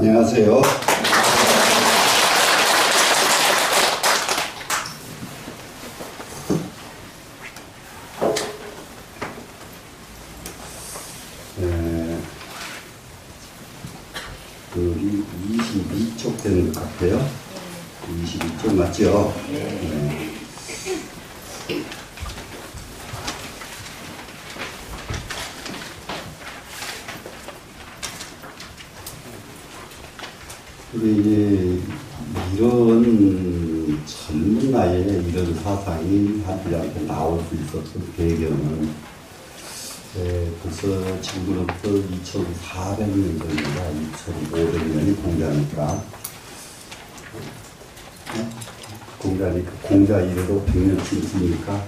안녕하세요. 여기 22쪽 되는 것 같아요. 22쪽 맞죠? 네. 우리 이제 이런 젊은 나이에 이런 사상이 한국한테 나올 수 있었던 배경은 벌써 지금으로부터 2400년 전이나 2500년이 공자니까 공자 이래로 100년쯤 있으니까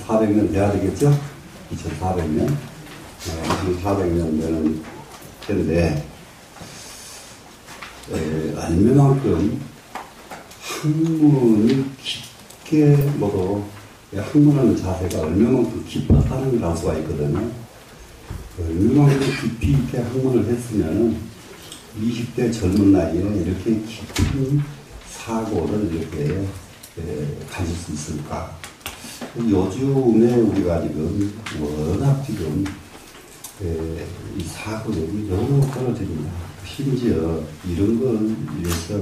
400년 돼야 되겠죠? 2400년 2400년 되는 텐데 얼마만큼 학문이 깊게 학문하는 자세가 얼마만큼 깊었다는 걸 알 수가 있거든요. 얼마만큼 깊이 있게 학문을 했으면 20대 젊은 나이에 이렇게 깊은 사고를 이렇게 가질 수 있을까. 요즘에 우리가 지금 워낙 지금 이 사고력이 너무 떨어집니다. 심지어 이런 걸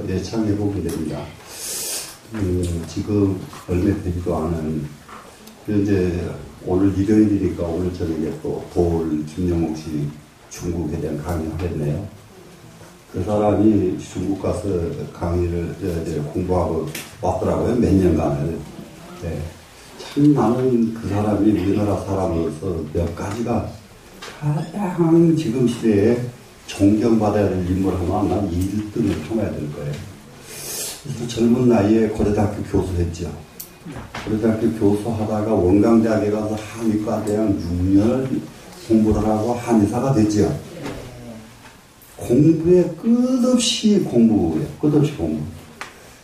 예상해 보게 됩니다. 지금 얼마 되지도 않은, 이제 오늘 일요일이니까 오늘 저녁에 또 도올 김영옥 씨 중국에 대한 강의를 하겠네요. 그 사람이 중국 가서 강의를 이제 공부하고 왔더라고요. 몇 년간을. 네. 참 나는 그 사람이 우리나라 사람으로서 몇 가지가 가장 지금 시대에 존경받아야 될 인물 하나, 난 1등을 삼아야 될 거예요. 그래서 젊은 나이에 고려대학교 교수했죠. 고려대학교 교수하다가 원광대학에 가서 한의과대학 6년을 공부를 하고 한의사가 됐죠. 공부에 끝없이 공부예요. 끝없이 공부.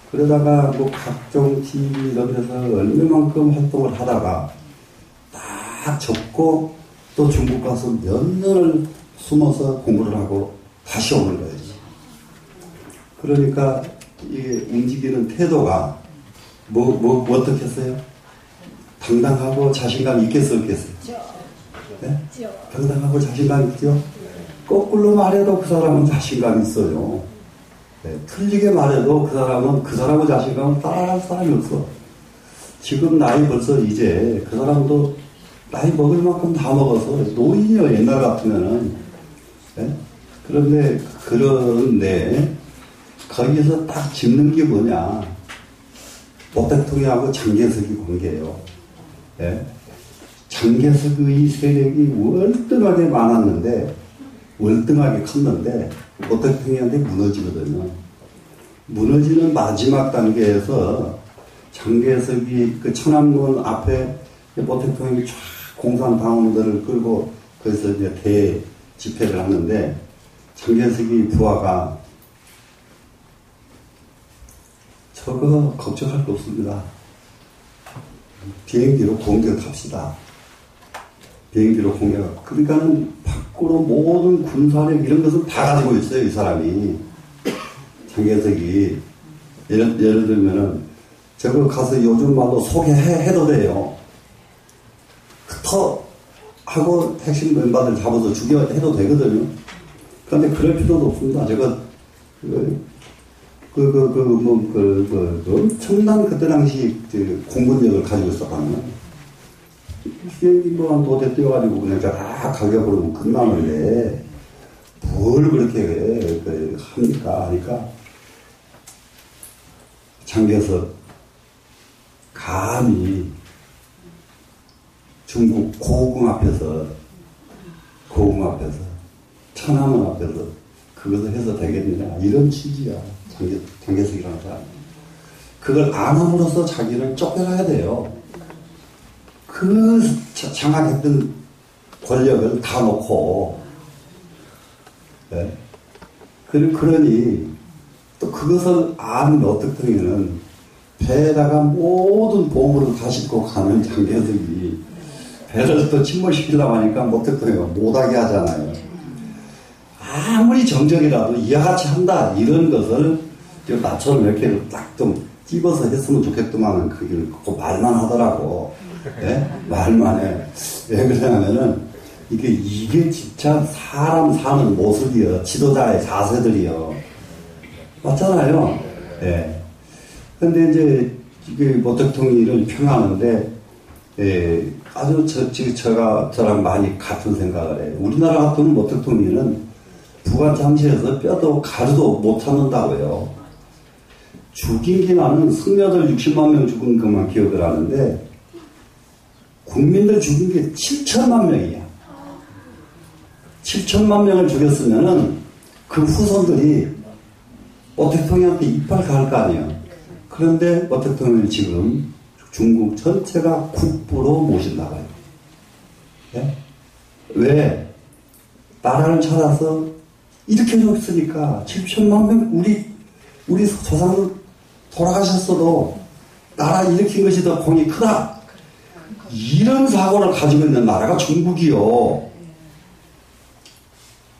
그러다가 각종 TV 이런 데서 얼마만큼 활동을 하다가 딱 접고 또 중국 가서 몇 년을 숨어서 공부를 하고 다시 오는 거예요. 그러니까 이게 움직이는 태도가 어떻게 했어요? 당당하고 자신감 있겠어, 없겠어요? 네? 당당하고 자신감 있죠? 거꾸로 말해도 그 사람은 자신감 있어요. 네, 틀리게 말해도 그 사람은 자신감은 따라갈 사람이 없어. 지금 나이 벌써 이제 그 사람도 나이 먹을 만큼 다 먹어서 노인이요, 옛날 같으면은. 네? 그런데 거기에서 딱 짚는 게 뭐냐? 모 대통령하고 장개석이 관계예요. 네? 장개석의 세력이 월등하게 많았는데, 월등하게 컸는데 모 대통령한테 무너지거든요. 무너지는 마지막 단계에서 장개석이 그 천안문 앞에 모 대통령이 쫙 공산당원들을 끌고 거기서 이제 대집회를 하는데 장개석이 부하가 저거 걱정할 거 없습니다. 비행기로 공격합시다. 비행기로 공격. 그러니까는 밖으로 모든 군사력 이런 것을 다 가지고 있어요, 이 사람이. 장개석이. 예를 들면은 저거 가서 요즘 말로 소개해도 돼요. 하고 핵심 멤버들 잡아서 죽여해도 되거든요. 그런데 그럴 필요도 없습니다. 저거 엄청난 그때 당시 공군력을 가지고 있었거든요. 비행기 한 도대 띄워가지고 그냥 쫙 가격으로 끝나는데 뭘 그렇게 합니까? 하니까 장개석 감히 중국 고궁 앞에서 천안문 앞에서 그것을 해서 되겠느냐 이런 취지야. 장개석이라는 사람. 그걸 안 함으로써 자기를 쫓겨나야 돼요. 그 장악했던 권력을 다 놓고, 네? 그러니 또 그것을 아는 어떻게는 배에다가 모든 보물을 다 싣고 가는 장개석이 배를 또 침몰시키려고 하니까 어떻게요? 못하게 하잖아요. 아무리 정적이라도 이와 같이 한다 이런 것을 나처럼 이렇게 딱 좀 찝어서 했으면 좋겠더만은 그게 꼭 말만 하더라고. 예? 말만 해. 왜 그러냐면은 이게 진짜 사람 사는 모습이요. 지도자의 자세들이요. 맞잖아요. 예. 근데 이제 이게 모택통일을 평하는데 아주 저랑 많이 같은 생각을 해요. 우리나라 같은 모택통일은 부가 잠시해서 뼈도 가루도 못 찾는다고요. 죽인 게 나는 승려들 60만 명 죽은 것만 기억을 하는데 국민들 죽인 게 7천만 명이야. 7천만 명을 죽였으면은 그 후손들이 모택통일한테 이빨 가할 거 아니에요. 그런데 모택통일 지금 중국 전체가 국부로 모신다고 해요. 예? 왜? 나라를 찾아서 이렇게 없으니까 7천만 명 우리 조상은 돌아가셨어도 나라 일으킨 것이 더 공이 크다. 이런 사고를 가지고 있는 나라가 중국이요.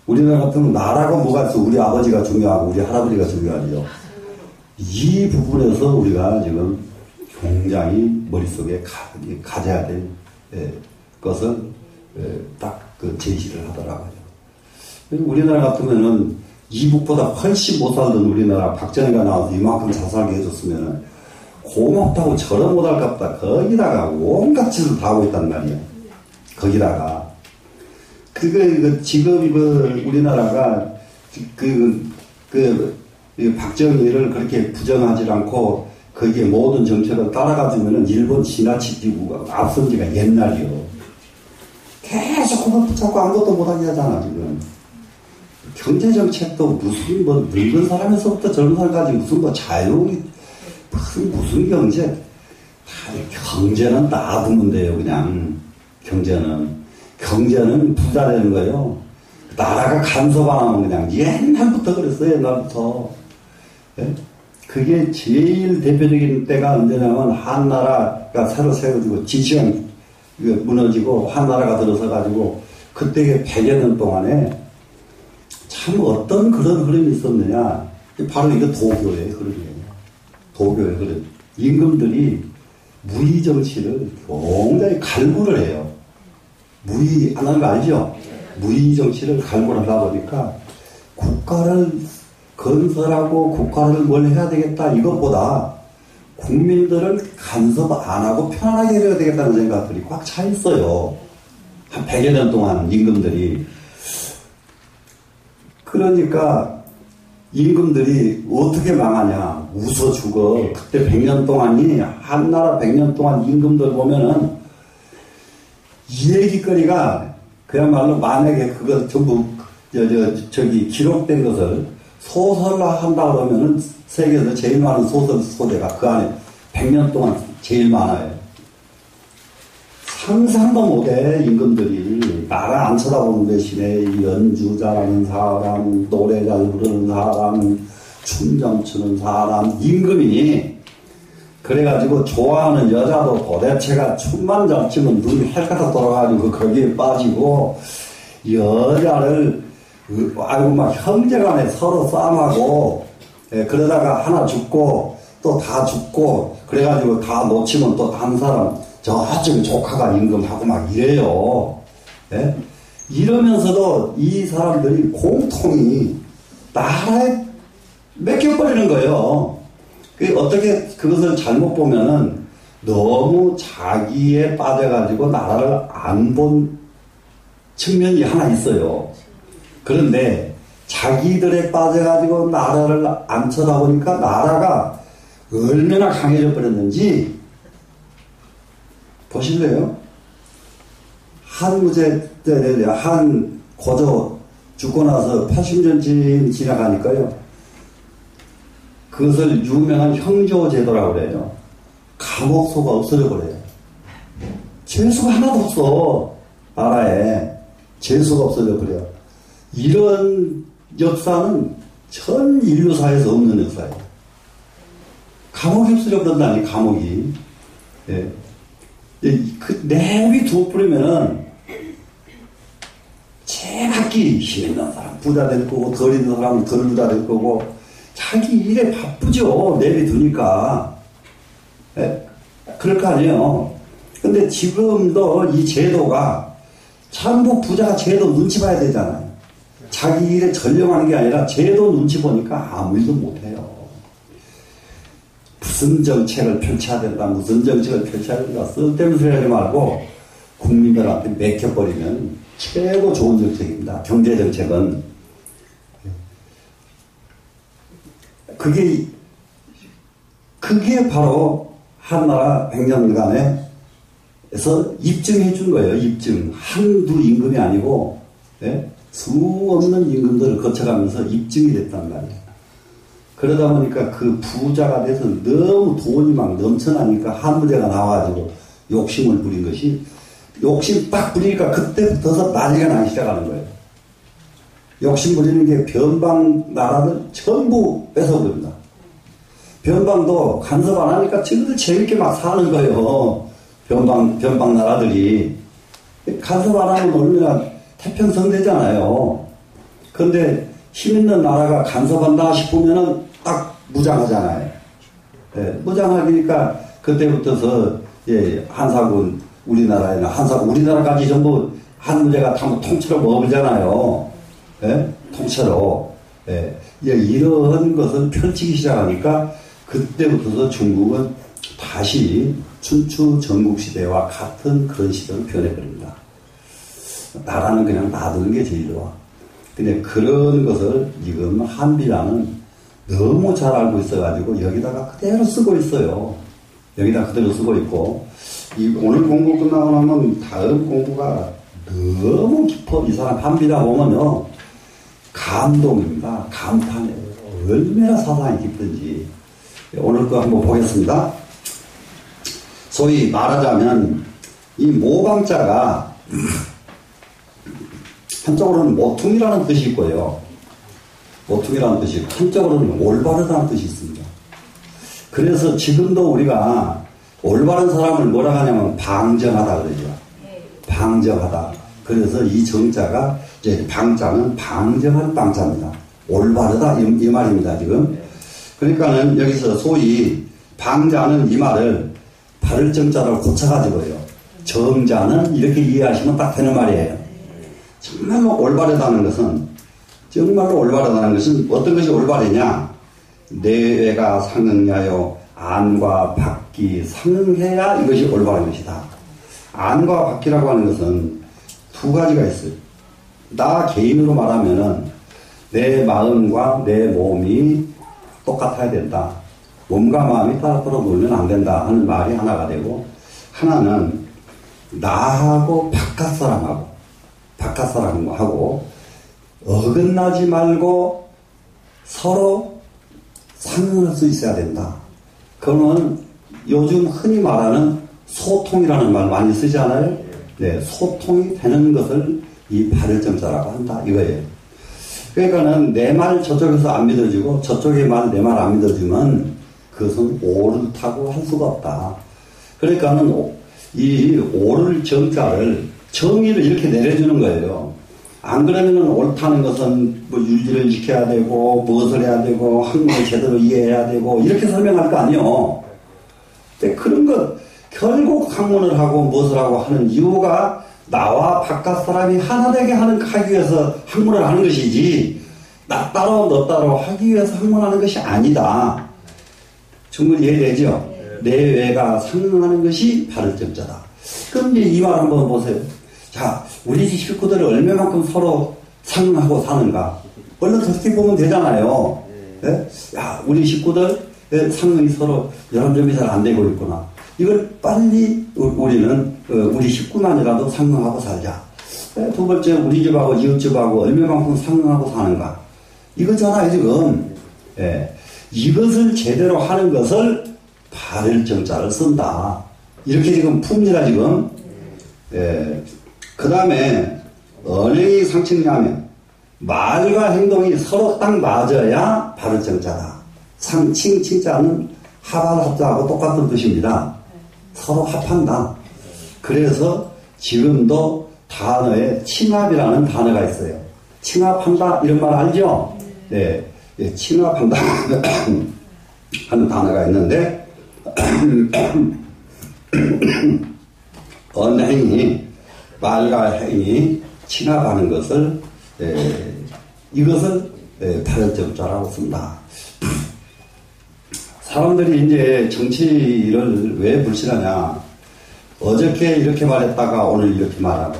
우리나라 같으면 나라가 뭐가 있어? 우리 아버지가 중요하고 우리 할아버지가 중요하죠. 이 부분에서 우리가 지금 굉장히 머릿속에 가져야 될 것을 딱 그 제시를 하더라고요. 우리나라 같으면은 이북보다 훨씬 못 살던 우리나라 박정희가 나와서 이만큼 잘 살게 해줬으면은 고맙다고 절은 못할깝다. 거기다가 온갖 짓을 다 하고 있단 말이에요. 거기다가 지금 우리나라가 박정희를 그렇게 부정하지 않고 거기에 모든 정책을 따라가주면은 일본 지나치고 앞선 지가 옛날이요. 계속 그걸 붙잡고 아무것도 못하게 하잖아, 지금. 경제정책도 무슨 늙은 사람에서부터 젊은 사람까지 무슨 자유이 무슨 경제. 경제는 놔두면 돼요, 그냥. 경제는 부자 되는 거예요. 나라가 간섭 안 하면 그냥 옛날부터 그랬어요, 옛날부터. 예? 그게 제일 대표적인 때가 언제냐면 한나라가 새로 세워지고 지시형 무너지고 한나라가 들어서가지고 그때 100여 년 동안에 참 어떤 그런 흐름이 있었느냐. 바로 이거 도교의 흐름이에요. 도교의 흐름. 임금들이 무의 정치를 굉장히 갈구를 해요. 무의 안 하는 거 알죠? 무의 정치를 갈구를 하다 보니까 국가를 건설하고 국가를 뭘 해야 되겠다 이것보다 국민들을 간섭 안 하고 편안하게 해야 되겠다는 생각들이 꽉 차 있어요. 한 100여 년 동안 임금들이. 그러니까 임금들이 어떻게 망하냐. 웃어 죽어. 그때 100년 동안이 한나라 100년 동안 임금들 보면은 이 얘기거리가 그야말로 만약에 그거 전부 저기 기록된 것을 소설화 한다 그러면은 세계에서 제일 많은 소설 소재가 그 안에 100년 동안 제일 많아요. 상상도 못해. 임금들이 나라 안 쳐다보는 대신에 연주 잘하는 사람, 노래 잘 부르는 사람, 춤 잘 추는 사람, 임금이 그래가지고 좋아하는 여자도 도대체가 춤만 잘 추면 눈이 헬까다 돌아가지고 거기에 빠지고 여자를 아이고 막 형제간에 서로 싸움하고 그러다가 하나 죽고 또 다 죽고 그래가지고 다 놓치면 또 다른 사람 저쪽에 조카가 임금하고 막 이래요. 예? 이러면서도 이 사람들이 공통이 나라에 맡겨버리는 거예요. 어떻게 그것을 잘못 보면은 너무 자기에 빠져가지고 나라를 안 본 측면이 하나 있어요. 그런데 자기들에 빠져가지고 나라를 안 쳐다보니까 나라가 얼마나 강해져 버렸는지 보실래요? 한 고조 죽고 나서 80년쯤 지나가니까요. 그것을 유명한 형조제도라고 그래요. 감옥소가 없어져 버려요. 죄수가 하나도 없어. 나라에 죄수가 없어져 버려. 이런 역사는 전 인류사에서 없는 역사예요. 감옥이 없어져 버린다니, 감옥이. 예. 그 내비 두어버리면은 제각기 힘 있는 사람 부자 될 거고 덜 있는 사람은 덜 부자 될 거고 자기 일에 바쁘죠. 내비두니까. 예? 그럴 거 아니에요. 근데 지금도 이 제도가 전부 부자가 제도 눈치 봐야 되잖아요. 자기 일에 전념하는 게 아니라 제도 눈치 보니까 아무 일도 못해요. 무슨 정책을 펼쳐야 된다, 무슨 정책을 펼쳐야 된다, 쓸데없는 소리 하지 말고 국민들한테 맥혀버리면 최고 좋은 정책입니다. 경제정책은. 그게 바로 한나라 100년간에서 입증해 준 거예요. 입증. 한두 임금이 아니고, 예? 수 없는 임금들을 거쳐가면서 입증이 됐단 말이에요. 그러다 보니까 그 부자가 돼서 너무 돈이 막 넘쳐나니까 한무제가 나와가지고 욕심을 부린 것이, 욕심 딱 부리니까 그때부터 난리가 나기 시작하는 거예요. 욕심 부리는 게 변방 나라들 전부 뺏어버립니다. 변방도 간섭 안 하니까 친구들 재밌게 막 사는 거예요. 변방 나라들이. 간섭 안 하면 얼마나 태평성 되잖아요. 그런데 힘 있는 나라가 간섭한다 싶으면은 딱 무장하잖아요. 예, 무장하니까 그때부터서 예, 한사군 우리나라에는 우리나라까지 전부 한무제가 다 통째로 먹어보잖아요. 예? 통째로. 예. 이런 것을 펼치기 시작하니까 그때부터 중국은 다시 춘추 전국시대와 같은 그런 시대로 변해버립니다. 나라는 그냥 놔두는 게 제일 좋아. 근데 그런 것을 지금 한비라는 너무 잘 알고 있어가지고 여기다가 그대로 쓰고 있어요. 여기다 그대로 쓰고 있고, 오늘 공부 끝나고 나면 다음 공부가 너무 깊어. 이 사람 한비라 보면요. 감동입니다. 감탄이에요. 얼마나 사상이 깊은지. 오늘 거 한번 보겠습니다. 소위 말하자면 이 모방자가 한쪽으로는 모퉁이라는 뜻이 있고요. 모퉁이라는 뜻이 있고 한쪽으로는 올바르다는 뜻이 있습니다. 그래서 지금도 우리가 올바른 사람을 뭐라 하냐면 방정하다 그러죠. 방정하다. 그래서 이 정자가 이제 방자는 방정한 방자입니다. 올바르다 이 말입니다. 지금. 그러니까는 여기서 소위 방자는 이 말을 바를 정자를 고쳐가지고요. 정자는 이렇게 이해하시면 딱 되는 말이에요. 정말로 올바르다는 것은 어떤 것이 올바르냐? 내외가 상응하여 안과 밖이 상응해야 이것이 올바른 것이다. 안과 밖이라고 하는 것은 두 가지가 있어요. 나 개인으로 말하면은 내 마음과 내 몸이 똑같아야 된다. 몸과 마음이 따로따로 놀면 안 된다 하는 말이 하나가 되고, 하나는 나하고 바깥 사람하고 어긋나지 말고 서로 상응할 수 있어야 된다. 그러면 요즘 흔히 말하는 소통이라는 말 많이 쓰잖아요. 네, 소통이 되는 것을 이 바를 정자라고 한다 이거예요. 그러니까는 내 말 저쪽에서 안 믿어지고 저쪽의 말 내 말 안 믿어지면 그것은 옳다고 할 수가 없다. 그러니까는 이 옳을 정자를 정의를 이렇게 내려주는 거예요. 안 그러면은 옳다는 것은 뭐 유지를 지켜야 되고 무엇을 해야 되고 학문을 제대로 이해해야 되고 이렇게 설명할 거 아니에요. 근데 그런 것 결국 학문을 하고 무엇을 하고 하는 이유가 나와 바깥 사람이 하나 되게 하기 위해서 학문을 하는 것이지 나 따로 너 따로 하기 위해서 학문하는 것이 아니다. 충분히 이해되죠? 내외가 상응하는 것이 바를 정자다. 그럼 이제 이 말 한번 보세요. 자, 우리 식구들이 얼마만큼 서로 상응하고 사는가? 얼른 그렇게 보면 되잖아요. 네? 야, 우리 식구들 상응이 서로 이런 점이 잘 안 되고 있구나. 이걸 빨리 우리는 우리 식구만이라도 상응하고 살자. 두 번째, 우리 집하고 이웃집하고 얼마만큼 상응하고 사는가? 이거잖아요, 지금. 예. 이것을 제대로 하는 것을 바를 정자를 쓴다. 이렇게 지금 풉니다, 지금. 예. 그 다음에, 언행이 상칭하면, 말과 행동이 서로 딱 맞아야 바를 정자다. 상칭, 칭자는 합할 합자하고 똑같은 뜻입니다. 서로 합한다. 그래서 지금도 단어에 칭압이라는 단어가 있어요. 칭압한다 이런 말 알죠? 네, 예, 칭압한다 하는 단어가 있는데 언행이 말과 행위 칭압하는 것을 이것을 발현점자라고 씁니다. 사람들이 이제 정치를 왜 불신하냐? 어저께 이렇게 말했다가 오늘 이렇게 말하고,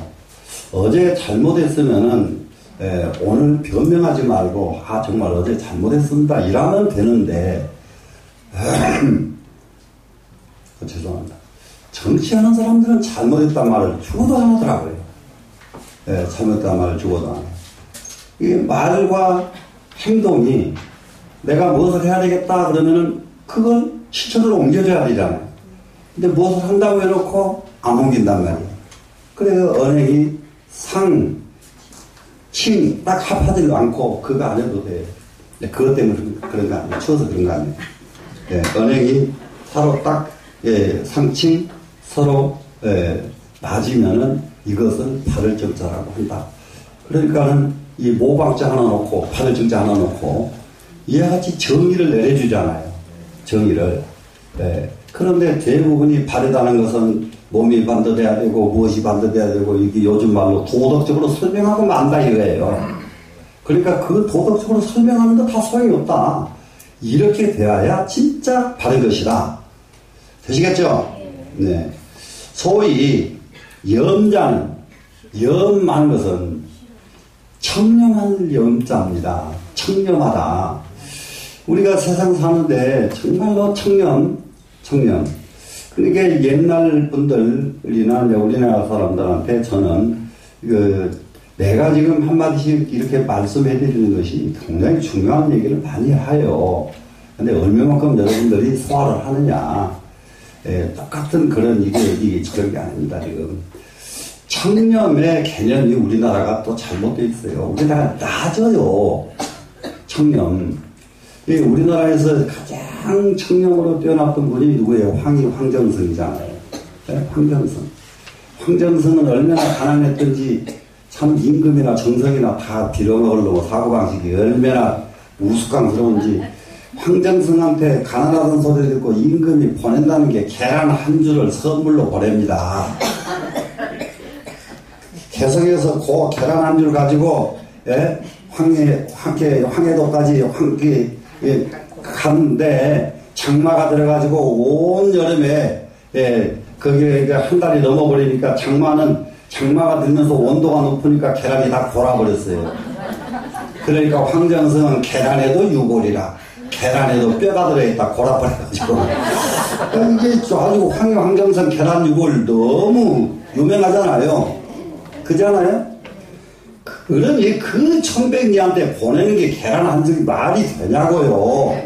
어제 잘못했으면은 오늘 변명하지 말고 정말 어제 잘못했습니다 이러면 되는데 죄송합니다. 정치하는 사람들은 잘못했단 말을 죽어도 안 하더라고요. 잘못했단 말을 죽어도 안 해요. 이게 말과 행동이 내가 무엇을 해야 되겠다 그러면은 그걸 실천으로 옮겨줘야 되잖아요. 근데 무엇을 한다고 해놓고 안 옮긴단 말이에요. 그래서 언행이 상, 칭 딱 합하지 않고 그거 안 해도 돼요. 그것 때문에 그런 거 아니에요. 추워서 그런 거 아니에요. 언행이 서로 딱 상칭 서로 맞으면은 이것을 발을정자라고 한다. 그러니까는 이 모방자 하나 놓고 발을정자 하나 놓고 이와 같이 정의를 내려주잖아요. 정의를. 그런데 대부분이 바르다는 것은 몸이 반듯해야 되고 무엇이 반듯해야 되고 이게 요즘 말로 도덕적으로 설명하고 만다 이거예요. 그러니까 그 도덕적으로 설명하는 거 다 소용이 없다. 이렇게 돼야 진짜 바른 것이다. 되시겠죠? 네. 소위 염자는 염한 것은 청렴한 염자입니다. 청렴하다. 우리가 세상 사는데 정말로 청렴. 그러니까 옛날 분들이나 우리나라 사람들한테 저는 내가 지금 한마디씩 이렇게 말씀해 드리는 것이 굉장히 중요한 얘기를 많이 해요. 근데 얼마만큼 여러분들이 소화를 하느냐. 똑같은 그런 이게 그런 게 아닙니다, 지금. 청렴의 개념이 우리나라가 또 잘못되어 있어요. 우리나라가 낮아요. 청렴. 우리나라에서 가장 청렴으로 뛰어났던 분이 누구예요? 황정성이잖아요. 황정성. 황정성은 얼마나 가난했던지 참 임금이나 정성이나 다 빌어먹으려고 사고방식이 얼마나 우스꽝스러운지 황정성한테 가난하다는 소리를 듣고 임금이 보낸다는 게 계란 한 줄을 선물로 보냅니다. 개성에서 그 계란 한 줄 가지고 황해도까지 갔는데 장마가 들어가지고 온 여름에 거기에 한 달이 넘어버리니까 장마가 들면서 온도가 높으니까 계란이 다 골아버렸어요. 그러니까 황정성은 계란에도 유골이라 계란에도 뼈가 들어있다 골아버려가지고 이게 아주 황정성 계란 유골 너무 유명하잖아요. 그잖아요? 그러니 그 청백리한테 보내는 게 계란 한 줄이 말이 되냐고요.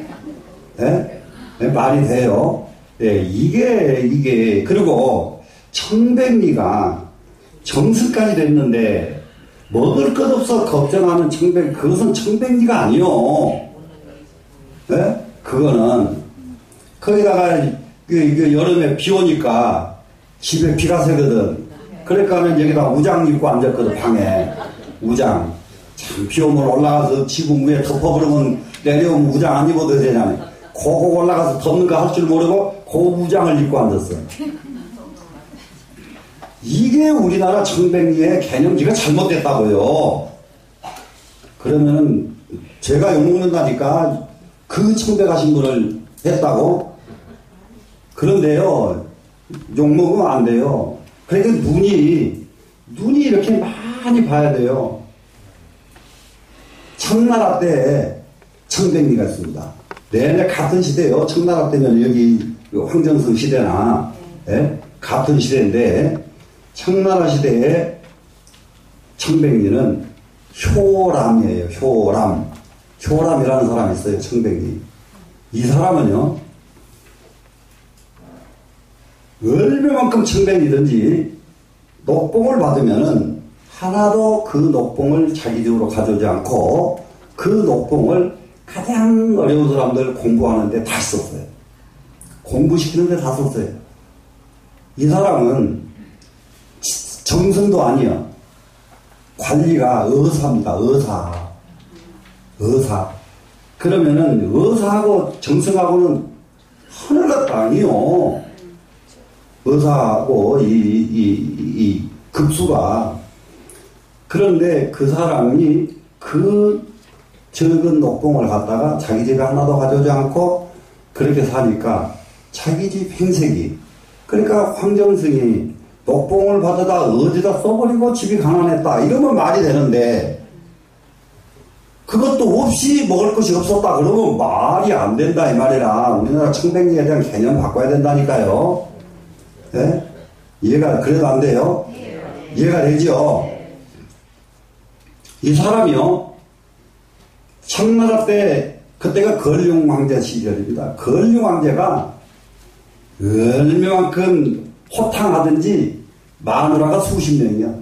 말이 돼요. 이게 그리고 청백리가 정수까지 됐는데 먹을 것 없어 걱정하는 그것은 청백리가 아니요. 그거는 거기다가 여름에 비 오니까 집에 비가 새거든. 그러니까는 여기다 우장 입고 앉았거든, 방에. 우장. 참, 비 오면 올라가서 지붕 위에 덮어버리면 내려오면 우장 안 입어도 되잖아요. 고고 올라가서 덮는 거 할 줄 모르고 고 우장을 입고 앉았어. 이게 우리나라 청백리의 개념지가 잘못됐다고요. 그러면은 제가 욕먹는다니까 그 청백하신 분을 했다고? 그런데요, 욕먹으면 안 돼요. 그러니까 눈이 이렇게 많이 봐야 돼요. 청나라 때 청백리가 있습니다. 내내 같은 시대예요. 청나라 때는 여기 황정성 시대나 같은 시대인데 청나라 시대에 청백리는 효람이에요. 효람이라는 사람이 있어요. 청백리. 이 사람은요, 얼마만큼 청백리든지 녹봉을 받으면은 하나도 그 녹봉을 자기 집으로 가져오지 않고 그 녹봉을 가장 어려운 사람들 공부하는데 다 썼어요. 공부시키는데 다 썼어요. 이 사람은 정성도 아니야. 관리가 의사입니다. 의사. 그러면은 의사하고 정승하고는 하늘과 땅이요. 의사하고 이 급수가. 그런데 그 사람이 그 적은 녹봉을 갖다가 자기 집에 하나도 가져오지 않고 그렇게 사니까 자기 집 행색이, 그러니까 황정승이 녹봉을 받아다 어디다 써버리고 집이 가난했다 이러면 말이 되는데, 그것도 없이 먹을 것이 없었다 그러면 말이 안 된다 이 말이라. 우리나라 청백리에 대한 개념 바꿔야 된다니까요. 네? 이해가 그래도 안 돼요? 이해가 되죠? 이 사람이요, 청나라 때, 그때가 걸륭 왕제 시절입니다. 걸륭 왕제가 얼마만큼 호탕하든지 마누라가 수십 명이야.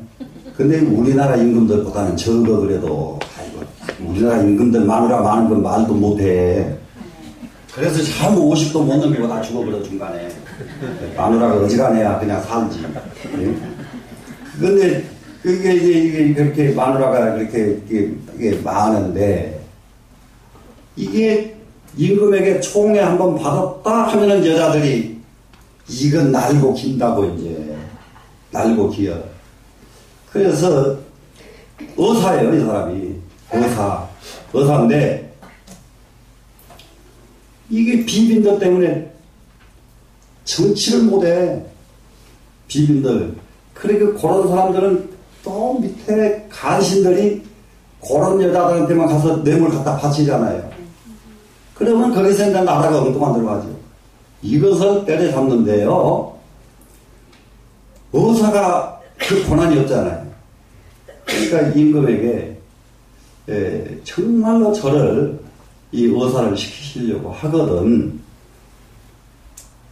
근데 우리나라 임금들보다는 적어. 그래도 아이고, 우리나라 임금들 마누라 많은 건 말도 못해. 그래서 참 50도 못 넘기고 다 죽어버려 중간에. 마누라가 어지간해야 그냥 살지. 근데 이게 그렇게 마누라가 그렇게 이게 많은데, 이게 임금에게 총에 한번 받았다 하면은 여자들이 이건 날고 긴다고 이제 날고 기어. 그래서 의사예요, 이 사람이. 의사인데 이게 비빈들 때문에 정치를 못해. 비빈들. 그러니까 그런 사람들은 또 밑에 간신들이 그런 여자들한테만 가서 뇌물 갖다 바치잖아요. 그러면 거기서 이제 나라가 엉뚱한 들어가죠. 이것을 때려잡는데요, 의사가 그 고난이 없잖아요. 그러니까 임금에게 정말로 저를 이 의사를 시키시려고 하거든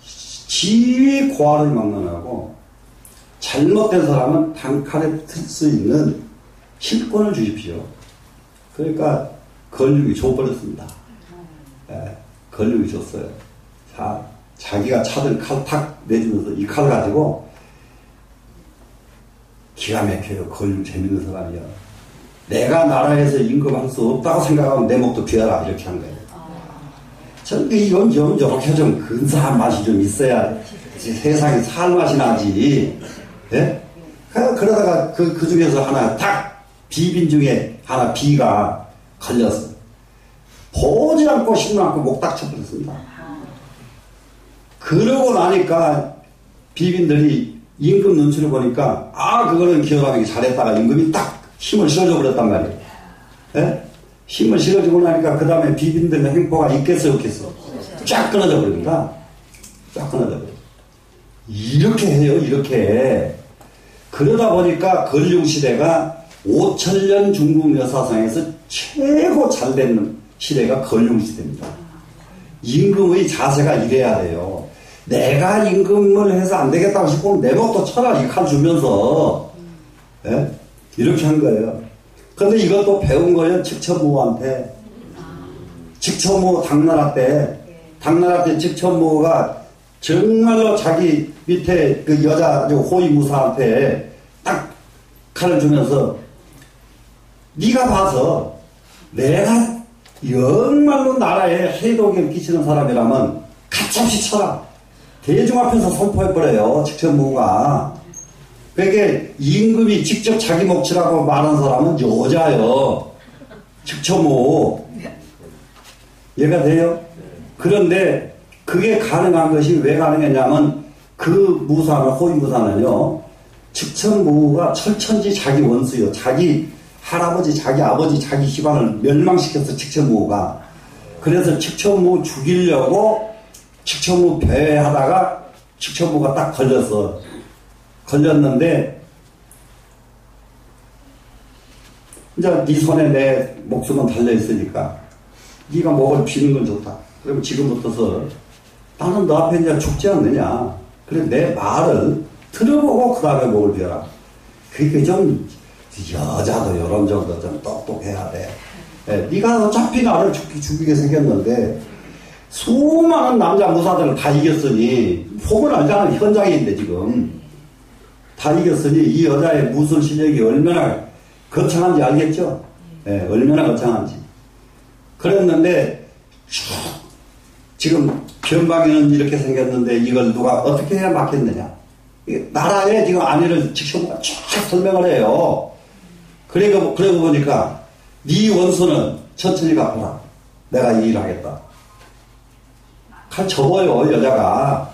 지위 고하를 막론하고 잘못된 사람은 단칼에 틀 수 있는 실권을 주십시오. 그러니까 권력이 줘버렸습니다. 권력이 줬어요. 자기가 차든 칼 탁 내주면서 이 칼 가지고 기가 막혀요. 권력 재밌는 사람이야. 내가 나라에서 임금할 수 없다고 생각하면 내 목도 비워라 이렇게 한 거예요. 저는 이건 좀 이렇게 좀 근사한 맛이 좀 있어야 세상에 살 맛이 나지. 예? 그러다가 그 중에서 하나 딱 비빈 중에 하나 비가 걸렸어. 보지 않고 신문 않고 목 딱 쳐버렸습니다. 그러고 나니까 비빈들이 임금 눈치를 보니까 그거는 기어가기 잘했다가 임금이 딱 힘을 실어줘 버렸단 말이에요. 예? 힘을 실어주고 나니까 그 다음에 비빈들의 행포가 있겠어 없겠어? 쫙 끊어져 버립니다. 쫙 끊어져 버려. 이렇게 해요. 이렇게. 그러다 보니까 걸륭시대가 5000년 중국 역사상에서 최고 잘된 시대가 걸륭시대입니다. 임금의 자세가 이래야 돼요. 내가 임금을 해서 안 되겠다고 싶으면 내 목도 쳐라 이 칼 주면서. 예? 이렇게 한 거예요. 근데 이것도 배운 거예요. 직천무한테. 직천무 당나라 때 직천무가 정말로 자기 밑에 그 여자 호위무사한테 딱 칼을 주면서 네가 봐서 내가 정말로 나라에 해독을 끼치는 사람이라면 가차없이 쳐라. 대중 앞에서 선포해버려요. 직천무가. 그러니까 임금이 직접 자기 몫이라고 말한 사람은 여자요. 직천무. 이해가 돼요? 그런데 그게 가능한 것이 왜 가능했냐면 그 무사는 호위무사는요. 직천무가 철천지 자기 원수요. 자기 할아버지, 자기 아버지, 자기 집안을 멸망시켰어. 직천무가. 그래서 직천무 죽이려고 직천무 배회하다가 직천무가 딱 걸렸는데 이제 네 손에 내 목숨은 달려있으니까 네가 목을 비는 건 좋다. 그럼 지금부터서 나는 너 앞에 이제 죽지 않느냐. 그래 내 말을 들어보고 그 다음에 목을 비워라. 그게 좀 여자도 이런 정도 좀 똑똑해야 돼. 네가 어차피 나를 죽이게 생겼는데 수많은 남자 무사들을 다 이겼으니 속을 알잖아. 현장인데 지금 다 이겼으니 이 여자의 무술 실력이 얼마나 거창한지 알겠죠? 예, 얼마나 거창한지. 그랬는데, 지금 변방에는 이렇게 생겼는데 이걸 누가 어떻게 해야 막겠느냐. 나라에 지금 안위를 직접 쫙 설명을 해요. 그러고 보니까, 네 원수는 천천히 갚아라. 내가 이 일을 하겠다. 칼 접어요, 여자가.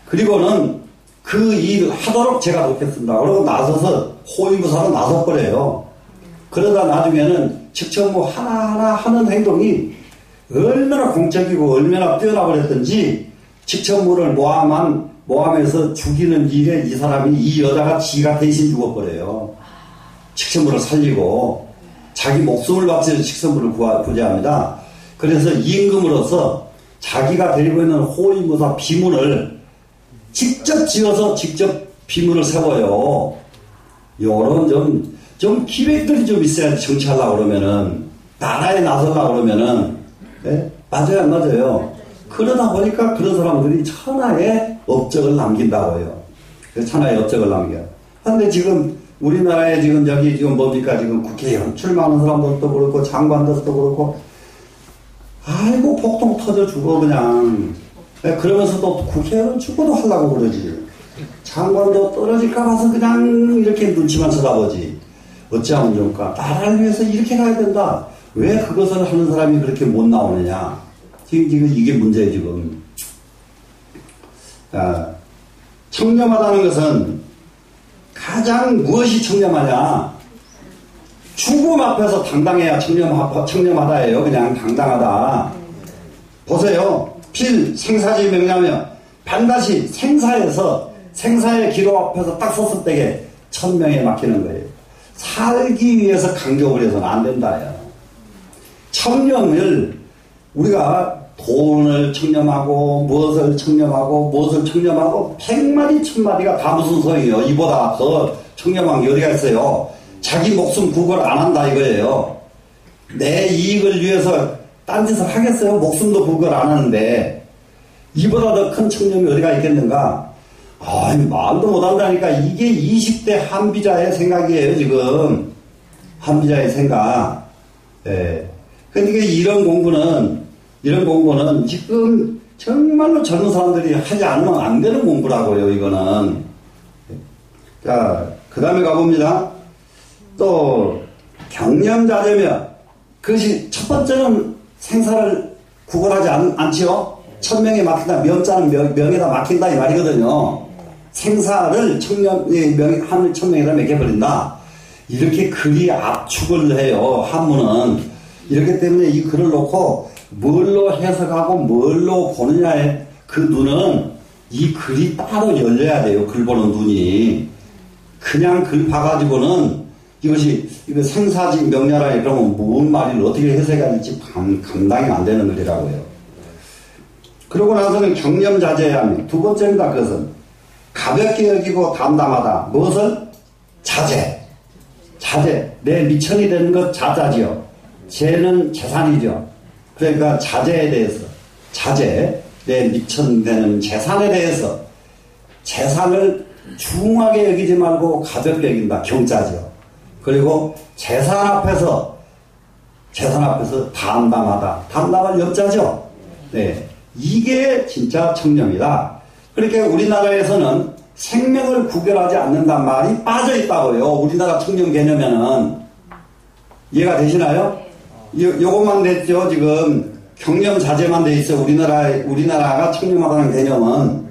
그리고는 그 일을 하도록 제가 돕겠습니다. 그러고 나서서 호위무사로 나서버려요. 그러다 나중에는 직접 하나하나 하는 행동이 얼마나 공적이고 얼마나 뛰어나버렸던지 직천물을 모함해서 죽이는 일에 이 사람이, 이 여자가 지가 대신 죽어버려요. 직천물을 살리고 자기 목숨을 바쳐서 직천물을 구제합니다. 그래서 임금으로서 자기가 데리고 있는 호위무사 비문을 직접 지어서 직접 비문을 세워요. 요런 좀 기획들이 좀 있어야지 정치하려고 그러면은, 나라에 나서려고 그러면은, 예? 맞아요, 안 맞아요? 그러다 보니까 그런 사람들이 천하의 업적을 남긴다고요. 천하의 업적을 남겨요. 근데 지금 우리나라에 지금 여기 지금 뭡니까? 지금 국회의원 출마하는 사람들도 그렇고 장관들도 그렇고, 아이고 복통 터져 죽어 그냥. 그러면서도 국회의원 축구도 하려고 그러지. 장관도 떨어질까 봐서 그냥 이렇게 눈치만 쳐다보지. 어찌하면 좋을까? 나라를 위해서 이렇게 가야 된다. 왜 그것을 하는 사람이 그렇게 못 나오느냐. 지금 이게 문제예요, 지금. 청렴하다는 것은 가장 무엇이 청렴하냐. 죽음 앞에서 당당해야 청렴하다예요. 그냥 당당하다. 보세요. 필 생사지 명령하며 반드시 생사의 기로 앞에서 딱 섰을 때에 천명에 맡기는 거예요. 살기 위해서 강조를 해서는 안 된다. 청렴을 우리가 돈을 청렴하고 무엇을 청렴하고 100마디 1000마디가 다 무슨 소용이에요. 이보다 더 청렴한 게 어디가 있어요. 자기 목숨 구걸 안 한다 이거예요. 내 이익을 위해서 딴짓을 하겠어요. 목숨도 구걸 안 하는데 이보다 더 큰 청렴이 어디가 있겠는가. 말도 못한다니까. 이게 20대 한비자의 생각이에요. 지금 한비자의 생각. 예. 그러니까 이런 공부는 지금 정말로 젊은 사람들이 하지 않으면 안 되는 공부라고요. 이거는. 자, 그 다음에 가봅니다. 또 경념자제며, 그것이 첫 번째는 생사를 구걸하지 않지요. 천명에 막힌다. 명자는 명에다 막힌다 이 말이거든요. 생사를 천명에다 맡겨버린다. 이렇게 글이 압축을 해요. 한문은. 이렇기 때문에 이 글을 놓고 뭘로 해석하고 뭘로 보느냐에 그 눈은 이 글이 따로 열려야 돼요. 글 보는 눈이. 그냥 글 봐가지고는 이거 생사지 명료라 그러면 뭔 말을 어떻게 해석해야 될지 감당이 안 되는 글이라고요. 그러고 나서는 경념자제해야 합니다. 두 번째입니다. 그것은 가볍게 여기고 담담하다. 무엇을? 자제. 내 미천이 되는 것 자자지요. 재는 재산이죠. 그러니까 자제에 대해서, 내 미천되는 재산에 대해서 재산을 중하게 여기지 말고 가볍게 여긴다. 경자죠. 그리고 재산 앞에서 담담하다. 담담한 염자죠. 네. 이게 진짜 청렴이다. 그러니까 우리나라에서는 생명을 구별하지 않는단 말이 빠져 있다고요. 우리나라 청렴 개념에는. 이해가 되시나요? 요것만 됐죠. 지금 경념자제만 돼 있어. 우리나라가 청렴하다는 개념은.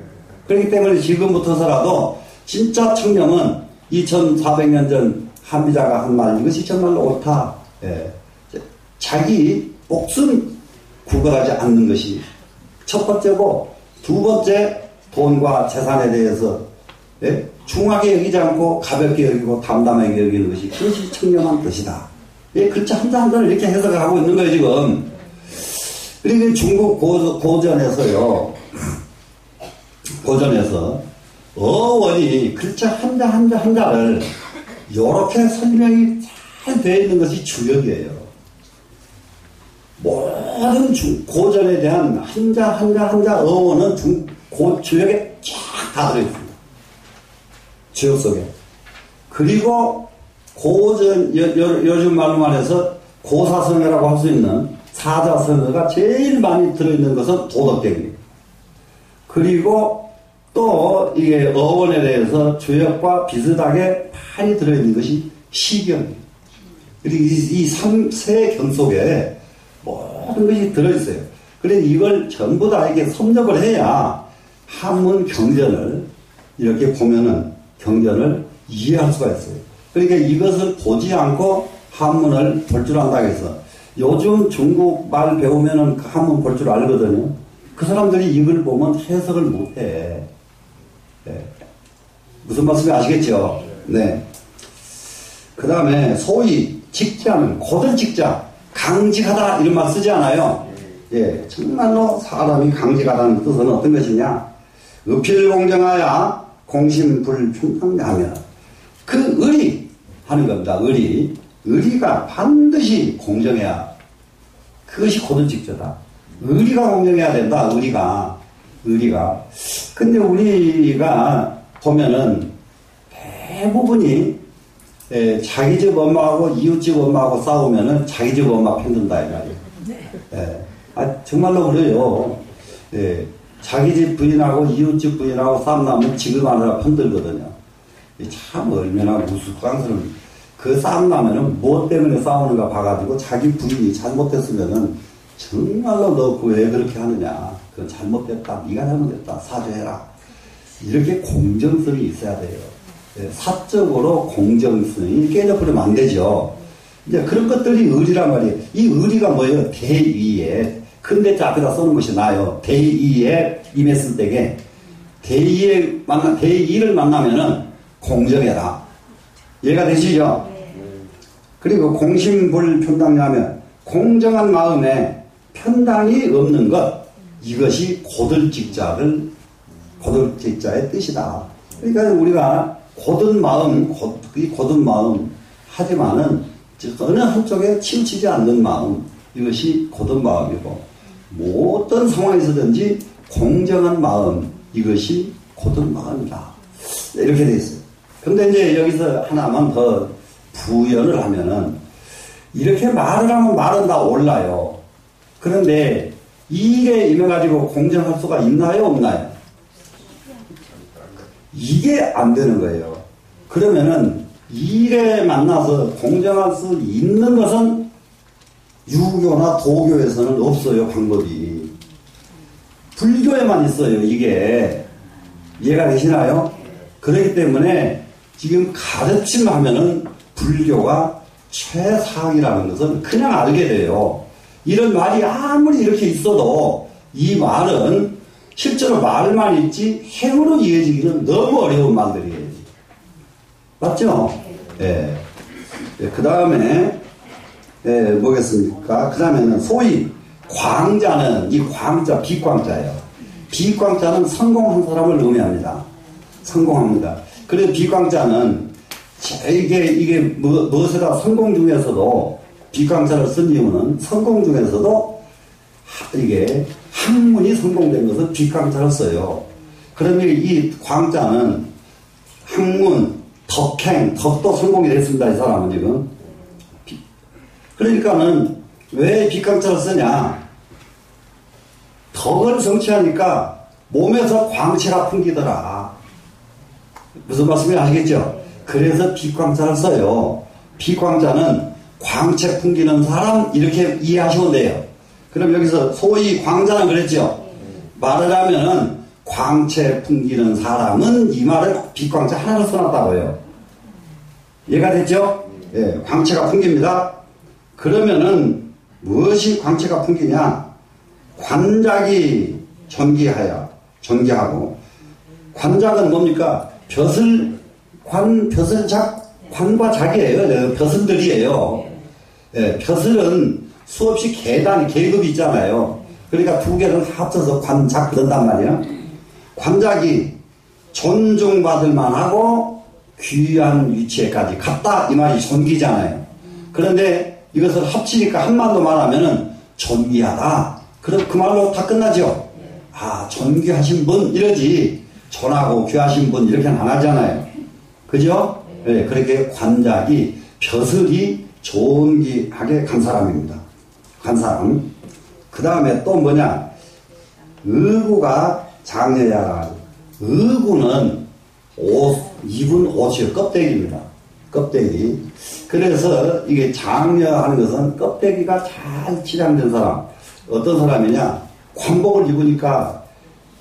그렇기 때문에 지금부터서라도 진짜 청렴은 2400년 전 한비자가 한 말, 이것이 정말로 옳다. 예. 자기 목숨 구걸하지 않는 것이 첫 번째고, 두 번째 돈과 재산에 대해서 중하게 여기지 않고 가볍게 여기고 담담하게 여기는 것이, 그것이 청렴한 뜻이다. 글자 한 자 한 자를 이렇게 해석을 하고 있는 거예요, 지금. 그리고 중국 고전에서요, 어원이 글자 한 자 한 자를 이렇게 설명이 잘 되어 있는 것이 주역이에요. 모든 고전에 대한 한 자 한 자 어원은 주역에 쫙 다 들어있습니다. 주역 속에. 그리고 요즘 말로 말해서 고사성어라고 할 수 있는 사자성어가 제일 많이 들어있는 것은 도덕경이에요. 그리고 또 이게 어원에 대해서 주역과 비슷하게 많이 들어있는 것이 시경이에요. 그리고 이 세 경 속에 모든 것이 들어있어요. 그래서 이걸 전부 다 이렇게 섭렵을 해야 한문 경전을 이렇게 보면은 경전을 이해할 수가 있어요. 그러니까 이것을 보지 않고 한문을 볼 줄 안다고 해서 요즘 중국 말 배우면은 한문 볼 줄 알거든요. 그 사람들이 이걸 보면 해석을 못해. 네. 무슨 말씀인지 아시겠죠? 네. 그 다음에 소위 직자는 고들 직자, 강직하다 이런 말 쓰지 않아요? 예, 정말로 사람이 강직하다는 뜻은 어떤 것이냐? 의필공정하야 공심불평등하면 그 의리 하는 겁니다. 의리가 반드시 공정해야 그것이 고들 직자다. 의리가 공정해야 된다. 의리가. 근데 우리가 보면은 대부분이 자기 집 엄마하고 이웃집 엄마하고 싸우면은 자기 집 엄마 편든다 이 말이에요. 정말로 그래요. 자기 집 부인하고 이웃집 부인하고 싸움 나면 지금 하느라 편들거든요. 참 얼마나 우스꽝스러운. 그 싸움 나면은 무엇 때문에 싸우는가 봐가지고 자기 부인이 잘못했으면은 정말로 너 왜 그렇게 하느냐. 그건 잘못됐다. 네가 잘못됐다. 사죄해라. 이렇게 공정성이 있어야 돼요. 사적으로 공정성이 깨져버리면 안 되죠. 이제 그런 것들이 의리란 말이에요. 이 의리가 뭐예요? 대의에. 근데 앞에다 써놓은 것이 나요. 대의에 임했을 때에 대의를 만나면은 공정해라. 이해가 되시죠? 그리고 공심불편당하면 공정한 마음에 편당이 없는 것, 이것이 고들직자의 뜻이다. 그러니까 우리가 고든 마음 하지만은 어느 한쪽에 치우치지 않는 마음, 이것이 고든 마음이고, 어떤 상황에서든지 공정한 마음, 이것이 고든 마음이다. 이렇게 되어 있어요. 근데 이제 여기서 하나만 더 부연을 하면은, 이렇게 말을 하면 말은 다 올라요. 그런데 이 일에 임해가지고 공정할 수가 있나요, 없나요? 이게 안 되는 거예요. 그러면은 이 일에 만나서 공정할 수 있는 것은 유교나 도교에서는 없어요, 방법이. 불교에만 있어요, 이게. 이해가 되시나요? 그렇기 때문에 지금 가르침하면은 불교가 최상이라는 것은 그냥 알게 돼요. 이런 말이 아무리 이렇게 있어도 이 말은 실제로 말만 있지 행으로 이어지기는 너무 어려운 말들이에요. 맞죠? 예. 그 다음에 뭐겠습니까? 그 다음에는 소위 광자는 이 광자 비광자예요. 비광자는 성공한 사람을 의미합니다. 성공합니다. 그래서 비광자는 이게 무엇이라 성공 중에서도 비광자를 쓴 이유는 성공 중에서도 이게 학문이 성공된 것은 비광자를 써요. 그러면 이 광자는 학문, 덕도 성공이 됐습니다. 이 사람은 지금. 그러니까는 왜 비광자를 쓰냐? 덕을 성취하니까 몸에서 광채가 풍기더라. 무슨 말씀인지 아시겠죠? 그래서 비광자를 써요. 비광자는 광채 풍기는 사람 이렇게 이해하시면 돼요. 그럼 여기서 소위 광자는 그랬죠. 말을 하면은 광채 풍기는 사람은 이 말을 비광자 하나를 써놨다고요. 이해가 됐죠? 예, 광채가 풍깁니다. 그러면은 무엇이 광채가 풍기냐? 관작이 전기하고 관작은 뭡니까? 관과 작이에요. 벼슬들이에요. 예, 벼슬은 수없이 계급이 있잖아요. 그러니까 두 개를 합쳐서 관작 그런단 말이야. 관작이 존중받을 만하고 귀한 위치에까지 갔다 이 말이 존귀잖아요. 그런데 이것을 합치니까 한마디로 말하면은 존귀하다. 그럼 그 말로 다 끝나죠. 아, 존귀하신 분 이러지. 존하고 귀하신 분 이렇게는 안 하잖아요. 그죠? 네, 그렇게 관작이 벼슬이 존귀하게 간 사람입니다. 간 사람. 그 다음에 또 뭐냐, 의구가 장려야. 의구는 입은 옷이요, 껍데기입니다. 껍데기. 그래서 이게 장려하는 것은 껍데기가 잘 치장된 사람. 어떤 사람이냐, 관복을 입으니까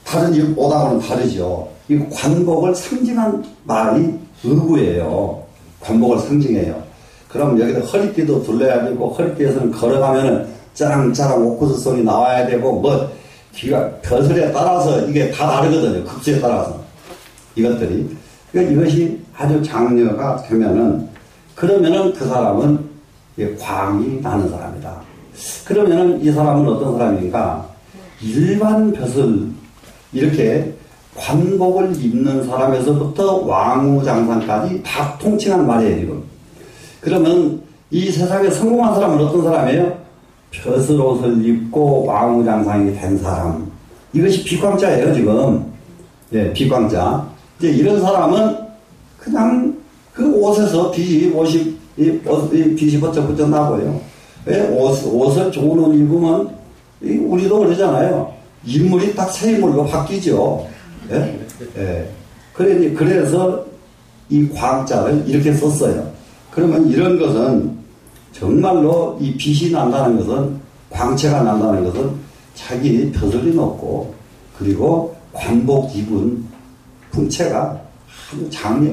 다른 옷하고는 다르죠. 이 관복을 상징한 말이 의구예요. 관복을 상징해요. 그럼 여기다 허리띠도 둘러야 되고, 허리띠에서는 걸어가면은 짜랑짜랑 옥구스 소리 나와야 되고, 뭐 귀가 벼슬에 따라서 이게 다 다르거든요. 급수에 따라서 이것들이. 그러니까 이것이 아주 장려가 되면은, 그러면은 그 사람은 광이 나는 사람이다. 그러면은 이 사람은 어떤 사람인가? 일반 벼슬, 이렇게 관복을 입는 사람에서부터 왕후장상까지 다 통칭한 말이에요, 지금. 그러면 이 세상에 성공한 사람은 어떤 사람이에요? 벼슬 옷을 입고 왕후장상이 된 사람. 이것이 비광자예요, 지금. 예, 비광자. 이제 이런 사람은 그냥 그 옷에서 빛이 버쩍버쩍 나고요. 왜? 옷을 좋은 옷 입으면, 우리도 그러잖아요. 인물이 딱 새 인물로 바뀌죠. 예? 예. 그래서 이 광자를 이렇게 썼어요. 그러면 이런 것은 정말로 이 빛이 난다는 것은, 광채가 난다는 것은 자기 벼슬이 높고, 그리고 관복 입은 풍채가 아주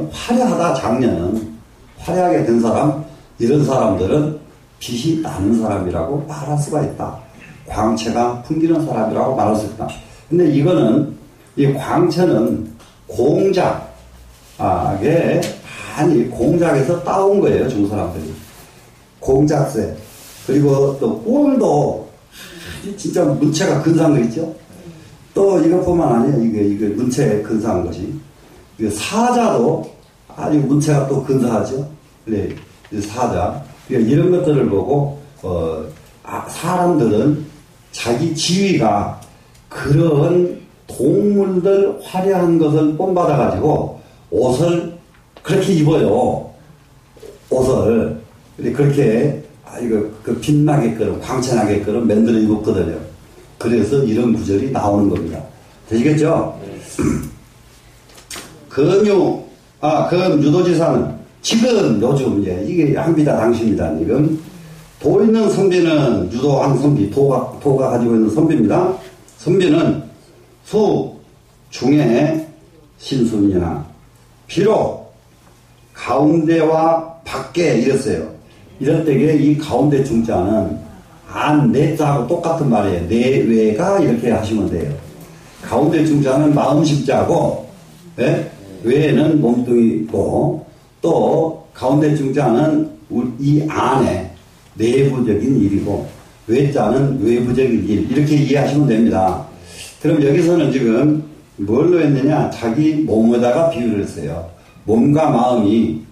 화려하다. 장려는 화려하게 된 사람, 이런 사람들은 빛이 나는 사람이라고 말할 수가 있다. 광채가 풍기는 사람이라고 말할 수 있다. 근데 이거는, 이 광채는 공작에 많이 공작에서 따온 거예요, 중국 사람들이. 공작새. 그리고 또 꼴도 진짜 문체가 근사한 거 있죠? 또 이것뿐만 아니에요. 이게 문체에 근사한 것이. 사자도 아주 문체가 또 근사하죠? 네, 사자. 이런 것들을 보고, 사람들은 자기 지위가 그런 동물들 화려한 것을 본받아가지고 옷을 그렇게 입어요. 옷을. 그렇게, 빛나게끔, 광채나게끔 만들어 입었거든요. 그래서 이런 구절이 나오는 겁니다. 되시겠죠? 유도지사는 지금 요즘 이게 한비다 당시입니다. 지금 도 있는 선비는 유도한 선비, 도가 가지고 있는 선비입니다. 선비는 수 중에 신순이나 비록 가운데와 밖에 이랬어요. 이럴 때에 이 가운데 중자는 내자하고 똑같은 말이에요. 내외가 이렇게 하시면 돼요. 가운데 중자는 마음심자고, 예? 외에는 몸뚱이고, 또 가운데 중자는 이 안에 내부적인 일이고, 외자는 외부적인 일, 이렇게 이해하시면 됩니다. 그럼 여기서는 지금 뭘로 했느냐? 자기 몸에다가 비유를 했어요. 몸과 마음이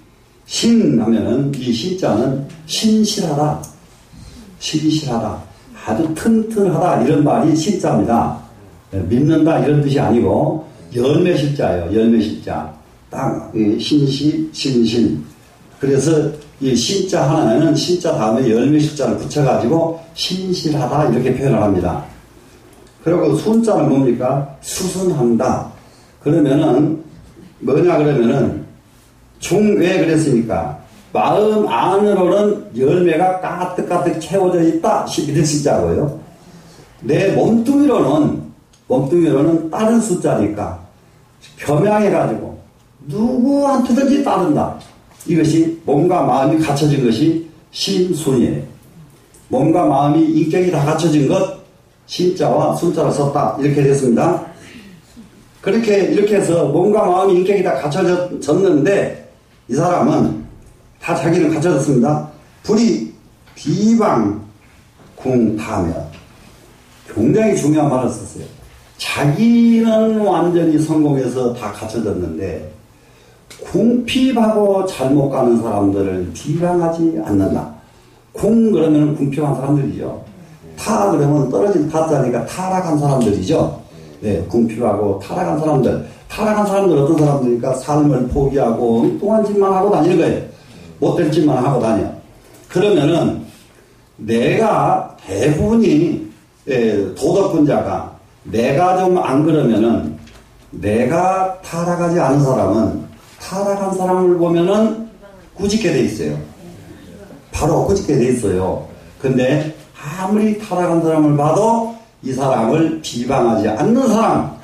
신 하면은 이 신자는 신실하다. 신실하다. 아주 튼튼하다. 이런 말이 신자입니다. 믿는다 이런 뜻이 아니고 열매실자예요. 열매실자. 딱 신실. 그래서 이 신자 하나는 신자 다음에 열매실자를 붙여가지고 신실하다 이렇게 표현을 합니다. 그리고 순자는 뭡니까? 수순한다. 그러면은 뭐냐 그러면은 왜 그랬습니까? 마음 안으로는 열매가 가득가득 채워져 있다. 이런 신자고요. 내 몸뚱이로는 다른 숫자니까 겸양해가지고 누구한테든지 따른다. 이것이 몸과 마음이 갖춰진 것이 신순이에요. 몸과 마음이 인격이 다 갖춰진 것 신자와 순자를 썼다. 이렇게 됐습니다. 이렇게 해서 몸과 마음이 인격이 다 갖춰졌는데 이 사람은 다 자기는 갖춰졌습니다. 불이 비방궁타며 굉장히 중요한 말을 썼어요. 자기는 완전히 성공해서 다 갖춰졌는데 궁핍하고 잘못 가는 사람들을 비방하지 않는다. 궁 그러면 궁핍한 사람들이죠. 타 그러면 떨어진 타자니까 타락한 사람들이죠. 네, 궁핍하고 타락한 사람들. 타락한 사람들 어떤 사람들이니까 삶을 포기하고 엉뚱한 짓만 하고 다니는 거예요. 못된 짓만 하고 다녀. 그러면은 내가 대부분이 도덕분자가 내가 좀 안 그러면은 내가 타락하지 않은 사람은 타락한 사람을 보면은 꾸짖게 돼 있어요. 바로 꾸짖게 돼 있어요. 근데 아무리 타락한 사람을 봐도 이 사람을 비방하지 않는 사람,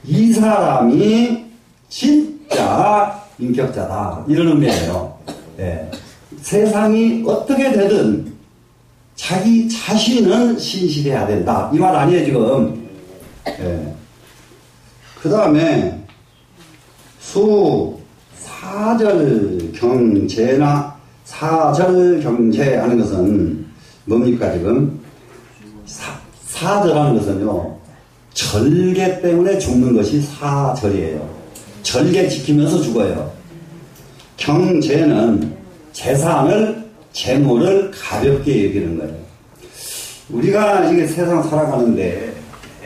이 사람이 진짜 인격자다. 이런 의미예요. 예. 세상이 어떻게 되든 자기 자신은 신실해야 된다. 이 말 아니에요, 지금. 예. 그 다음에 사절경제나 사절경제 하는 것은 뭡니까, 지금? 사절하는 것은요, 절개 때문에 죽는 것이 사절이에요. 절개 지키면서 죽어요. 경제는 재물을 가볍게 여기는 거예요. 우리가 이게 세상 살아가는데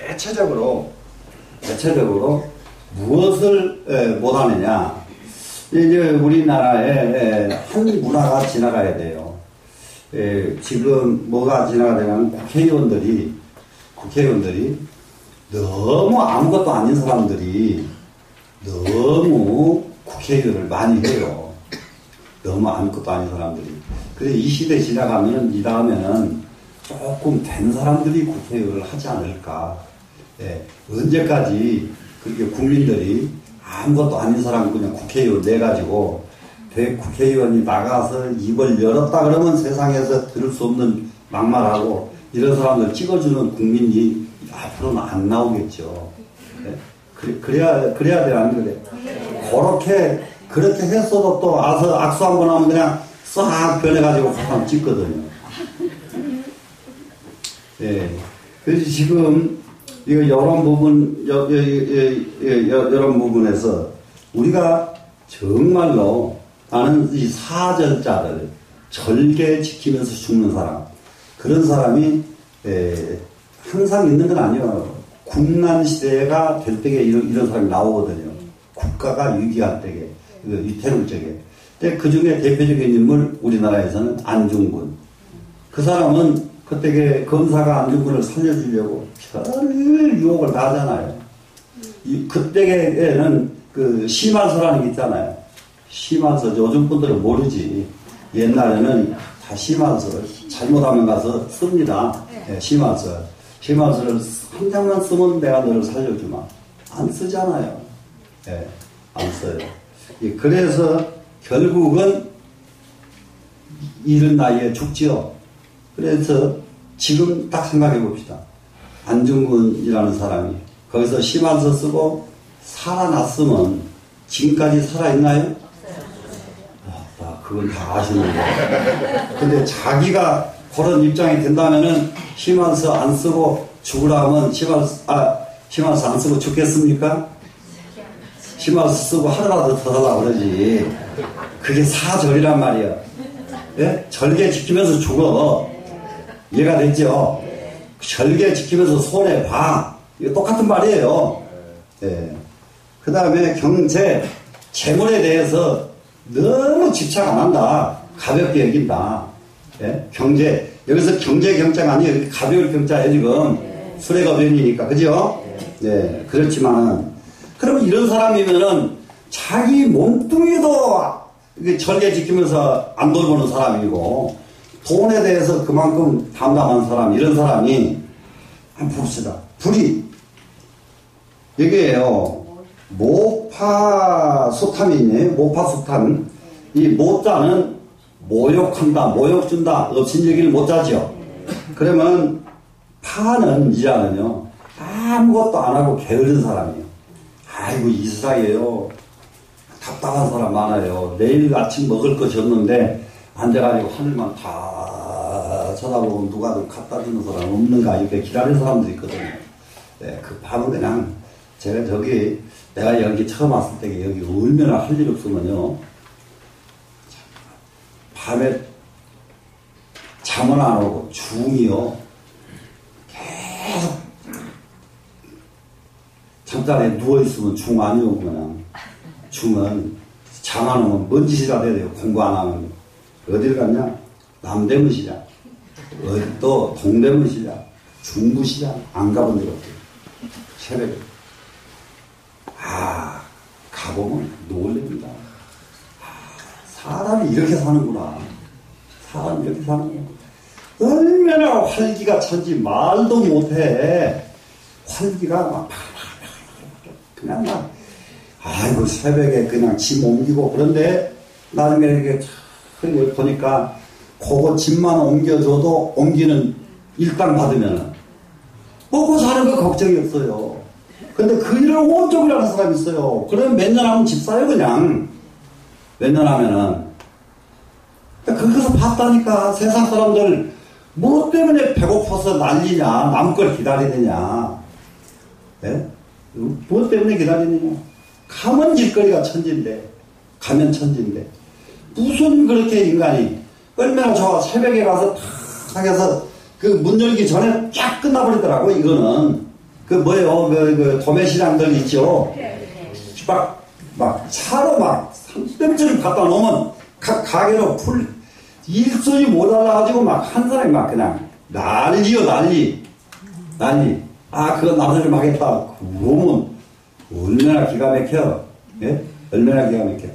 대체적으로 무엇을 못하느냐. 이제 우리나라에 한 문화가 지나가야 돼요. 지금 뭐가 지나가냐면 국회의원들이 너무 아무것도 아닌 사람들이 너무 국회의원을 많이 해요. 너무 아무것도 아닌 사람들이. 그래, 이 시대 지나가면은, 이 다음에는 조금 된 사람들이 국회의원을 하지 않을까. 예, 언제까지 그렇게 국민들이 아무것도 아닌 사람 그냥 국회의원 내가지고, 국회의원이 나가서 입을 열었다 그러면 세상에서 들을 수 없는 막말하고, 이런 사람들 찍어주는 국민이 앞으로는 안 나오겠죠. 예? 그래야 돼, 안 그래? 그렇게 했어도 또 와서 악수 한번 하면 그냥 싹 변해가지고 사람 찍거든요. 예. 그래서 지금, 이거 이런 부분에서 우리가 정말로 나는 이 사절자들, 절개 지키면서 죽는 사람, 그런 사람이, 항상 있는 건 아니에요. 국난 시대가 될 때에 이런 사람이 나오거든요. 국가가 위기할 때에, 위태로울 적에. 근데 그 중에 대표적인 인물, 우리나라에서는 안중근. 그 사람은 그때 검사가 안중근을 살려주려고 별 유혹을 다 하잖아요. 그때에는 그 심할서라는 게 있잖아요. 심할서, 요즘 분들은 모르지. 옛날에는 다 심할서, 잘못하면 가서 씁니다. 네, 심할서를 한 장만 쓰면 내가 너를 살려주마. 안 쓰잖아요. 네, 안 써요. 그래서 결국은 이른 나이에 죽지요. 그래서 지금 딱 생각해 봅시다. 안중근이라는 사람이 거기서 심한서 쓰고 살아났으면 지금까지 살아있나요? 그건 다 아시는데. 근데 자기가 그런 입장이 된다면은 심한서 안 쓰고 죽으라면 심한서 안 쓰고 죽겠습니까? 심한서 쓰고 하루라도 더 살라고 그러지. 그게 사절이란 말이야. 예? 절개 지키면서 죽어. 이해가 됐죠? 절개 지키면서 손해봐. 이거 똑같은 말이에요. 예. 그 다음에 재물에 대해서 너무 집착 안 한다. 가볍게 여긴다. 예? 여기서 경자가 아니에요. 가벼울 경자예요, 지금. 수레가 변이니까. 그죠? 예. 그렇지만은, 그러면 이런 사람이면은 자기 몸뚱이도 절개 지키면서 안 돌보는 사람이고, 돈에 대해서 그만큼 담담한 사람, 이런 사람이, 한번 봅시다. 여기에요. 모파수탐이 있네요. 모파수탐. 이 모자는 모욕한다, 모욕 준다, 업신여기를 못하죠. 그러면 파는 이자는요, 아무것도 안 하고 게으른 사람이에요. 아이고, 이 세상에요. 답답한 사람 많아요. 내일 아침 먹을 것이 없는데, 앉아가지고 하늘만 다 쳐다보고 누가 좀 갖다 주는 사람 없는가, 이렇게 기다리는 사람도 있거든요. 네, 그 밤은 그냥, 내가 여기 처음 왔을 때 여기 얼마나 할 일 없으면요. 밤에 잠은 안 오고 중이요. 계속 잠자리에 누워있으면 중 아니오고 그냥. 중은 잠 안 오면 뭔 짓이라 해야 돼요. 공부 안 하면. 어딜 갔냐? 남대문 시장, 또 동대문 시장, 중구 시장 안 가본 적 없어요. 새벽에. 가보면 놀랍니다. 사람이 이렇게 사는구나. 사람이 이렇게 사는구나. 얼마나 활기가 찬지 말도 못해. 활기가 막 그냥 막 아이고 새벽에 그냥 짐 옮기고 그런데 나중에 이렇게 참 보니까 그거 짐만 옮겨줘도 옮기는 일당 받으면은 먹고 사는 거 걱정이 없어요. 근데 그 일을 온종일 하는 사람이 있어요. 그러면 몇 년 하면 집 사요 그냥. 몇 년 하면은. 거기서 봤다니까 세상 사람들 뭐 때문에 배고파서 난리냐, 남 걸 기다리느냐, 예? 뭐 때문에 기다리느냐. 가면 길거리가 천지인데, 가면 천지인데, 무슨 그렇게 인간이 얼마나 좋아. 새벽에 가서 탁 해서 그 문 열기 전에 쫙 끝나버리더라고. 이거는 그 뭐예요, 그 도매시장들 있죠. 막 차로 막 3댐쯤 갖다 놓으면 각 가게로 일손이 모자라가지고 막 한 사람이 막 그냥 난리요 난리. 그거 나도 좀 하겠다. 그러면 얼마나 기가 막혀. 예? 얼마나 기가 막혀.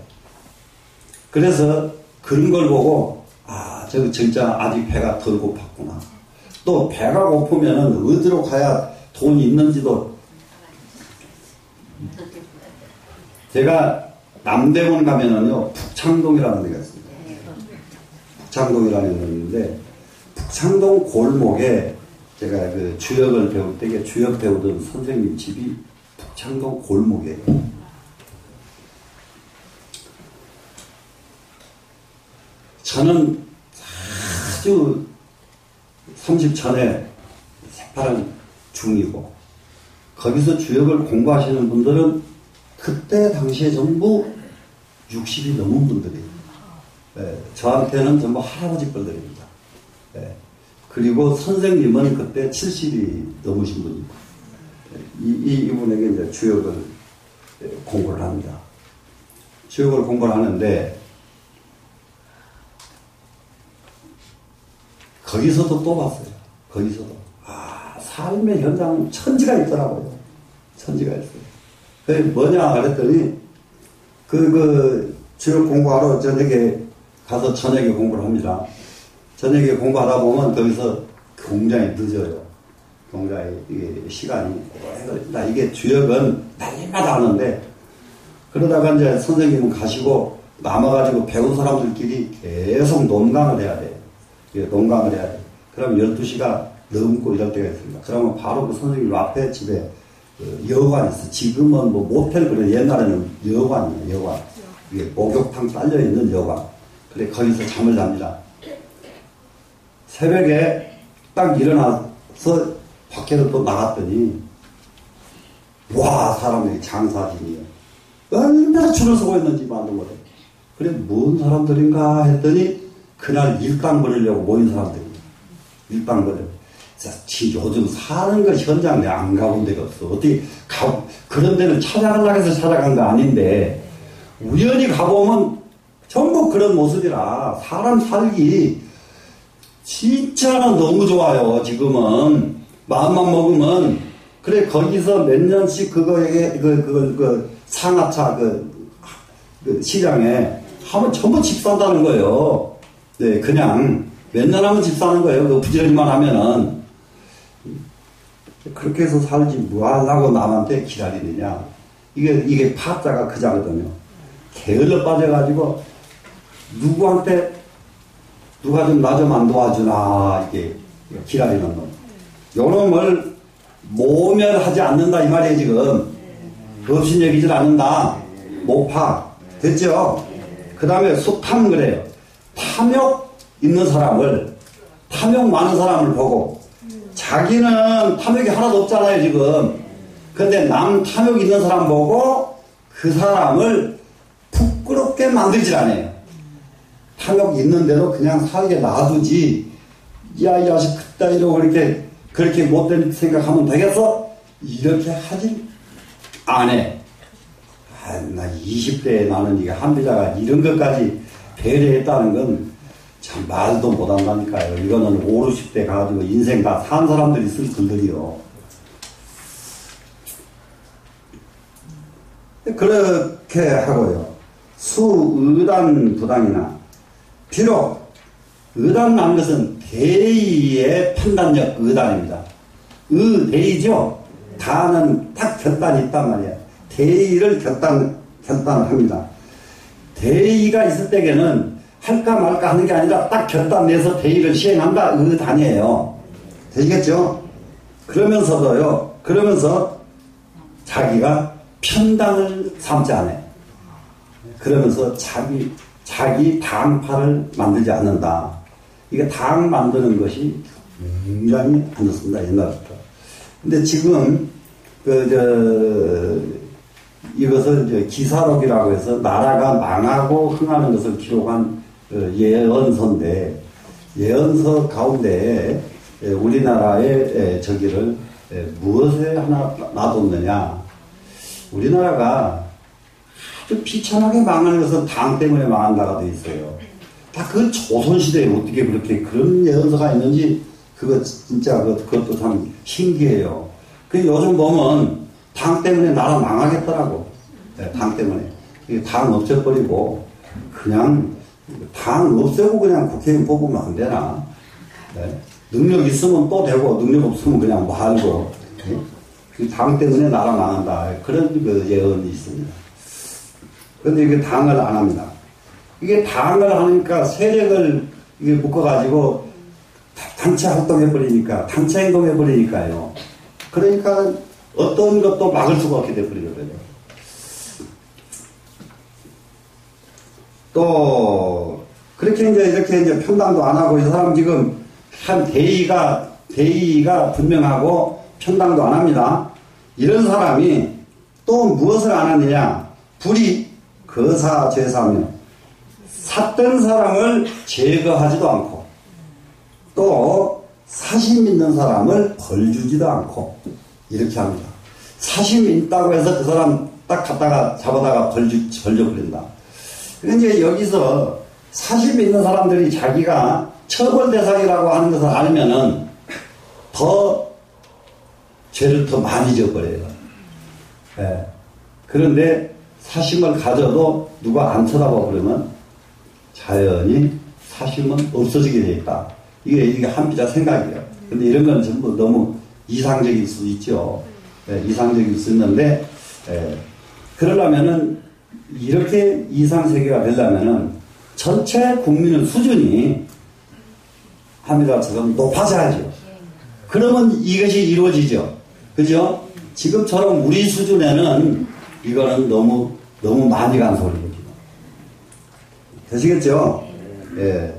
그래서 그런 걸 보고 저 진짜 아직 배가 덜 고팠구나. 또 배가 고프면은 어디로 가야 돈이 있는지도. 제가 남대문 가면은요 북창동이라는 데가 있습니다. 북창동이라는 데인데 북창동 골목에 제가 그 주역을 배울 때 주역 배우던 선생님 집이 북창동 골목이에요. 저는 아주 30 전에 새파란 중이고 거기서 주역을 공부하시는 분들은 그때 당시에 전부 60이 넘은 분들이에요. 예, 저한테는 전부 할아버지 뻘들입니다. 예, 그리고 선생님은 그때 70이 넘으신 분이고 이분에게 이제 주역을 공부를 합니다. 주역을 공부를 하는데 거기서도 또 봤어요. 거기서도 삶의 현장은 천지가 있더라고요. 천지가 있어요. 그게 뭐냐 그랬더니 주역 공부하러 저녁에 가서 저녁에 공부를 합니다. 저녁에 공부하다 보면 거기서 굉장히 늦어요. 굉장히 이게 시간이 오래 이게 주역은 날마다 하는데 그러다가 이제 선생님은 가시고 남아가지고 배운 사람들끼리 계속 논강을 해야 돼요. 논강을 해야 돼요. 그럼 12시가 넘고 이럴 때가 있습니다. 그러면 바로 그 선생님 앞에 집에 여관이 있어. 지금은 뭐 모텔 그래. 옛날에는 여관이에요. 여관. 이게 목욕탕 딸려있는 여관. 그래 거기서 잠을 잡니다. 새벽에 딱 일어나서 밖에로 또 나갔더니 와 사람들이 장사진이에요. 얼마나 줄을 서고 있는지 말도 못해. 그래 뭔 사람들인가 했더니 그날 일당 벌으려고 모인 사람들이에요. 일당 벌으려고. 요즘 사는 거 현장 내가 안 가본 데가 없어. 어떻게 그런 데는 찾아가려고 해서 찾아간 거 아닌데 우연히 가보면 전부 그런 모습이라 사람 살기 진짜 너무 좋아요. 지금은 마음만 먹으면 그래 거기서 몇 년씩 그거에 그 상하차 그 시장에 하면 전부 집 산다는 거예요. 네 그냥 몇 년 하면 집 사는 거예요. 그 부지런히만 하면은. 그렇게 해서 살지 뭐 하려고 남한테 기다리느냐. 이게 파자가 그자거든요. 게을러 빠져가지고 누구한테 누가 좀 나 좀 안 도와주나 이게 기다리는 놈. 요놈을 모면하지 않는다 이 말이에요 지금. 없인 얘기질 않는다. 못 파. 됐죠? 그 다음에 수탐 그래요. 탐욕 있는 사람을 탐욕 많은 사람을 보고 자기는 탐욕이 하나도 없잖아요 지금. 근데 남 탐욕 있는 사람 보고 그 사람을 부끄럽게 만들질 않아요. 탐욕 있는데도 그냥 살게 놔두지. 야 이 자식 그따위로 그렇게 못된 생각하면 되겠어? 이렇게 하지 않아. 나 20대에 나는 이게 한비자가 이런 것까지 배려했다는 건 참 말도 못한다니까요. 이거는 5, 60대 가가지고 인생 다 산 사람들이 쓸 글들이요. 그렇게 하고요. 수의단 부당이나 비록 의단이라는 것은 대의의 판단력 의단입니다. 대의죠. 다는 딱 결단이 있단 말이에요. 대의를 결단합니다. 대의가 있을 때에는 할까 말까 하는 게 아니라 딱 결단 내서 대의를 시행한다. 의단이에요. 되겠죠? 그러면서 자기가 편당을 삼지 않아요. 그러면서 자기 당파를 만들지 않는다. 이게 당 만드는 것이 굉장히 안 좋습니다. 옛날부터. 근데 지금 이것을 이제 기사록이라고 해서 나라가 망하고 흥하는 것을 기록한 예언서인데, 예언서 가운데 우리나라의 저기를 무엇에 하나 놔뒀느냐. 우리나라가 아주 비참하게 망하는 것은 당 때문에 망한다가 돼 있어요. 다 그 조선시대에 어떻게 그렇게 그런 예언서가 있는지, 그거 진짜 그것도 참 신기해요. 그 요즘 보면 당 때문에 나라 망하겠더라고. 네, 당 때문에. 당 없애버리고, 그냥 당 없애고 그냥 국회의원 뽑으면 안 되나? 네. 능력 있으면 또 되고, 능력 없으면 그냥 말고. 네? 당 때문에 나라 망한다. 그런 예언이 있습니다. 그런데 이게 당을 안 합니다. 이게 당을 하니까 세력을 묶어가지고 단체 활동해버리니까, 단체 행동해버리니까요. 그러니까 어떤 것도 막을 수가 없게 돼버리거든요. 또, 그렇게 이렇게 편당도 안 하고, 이 사람 지금 한 대의가 분명하고 편당도 안 합니다. 이런 사람이 또 무엇을 안 하느냐? 불이 거사죄사하며 삿된 사람을 제거하지도 않고, 또 사심 있는 사람을 벌주지도 않고, 이렇게 합니다. 사심이 있다고 해서 그 사람 딱 갖다가 잡아다가 벌줘버린다. 그런데 여기서 사심이 있는 사람들이 자기가 처벌 대상이라고 하는 것을 알면은 더 죄를 더 많이 져버려요. 예. 그런데 사심을 가져도 누가 안 쳐다봐 그러면 자연히 사심은 없어지게 돼 있다. 이게 한비자 생각이에요. 근데 이런 건 전부 너무 이상적일 수 있죠. 예, 이상적일 수 있는데, 그러려면은, 이렇게 이상세계가 되려면은 전체 국민의 수준이 한비자처럼 높아져야죠. 그러면 이것이 이루어지죠. 그죠? 지금처럼 우리 수준에는 이거는 너무 많이 간 소리거든요. 되시겠죠? 예.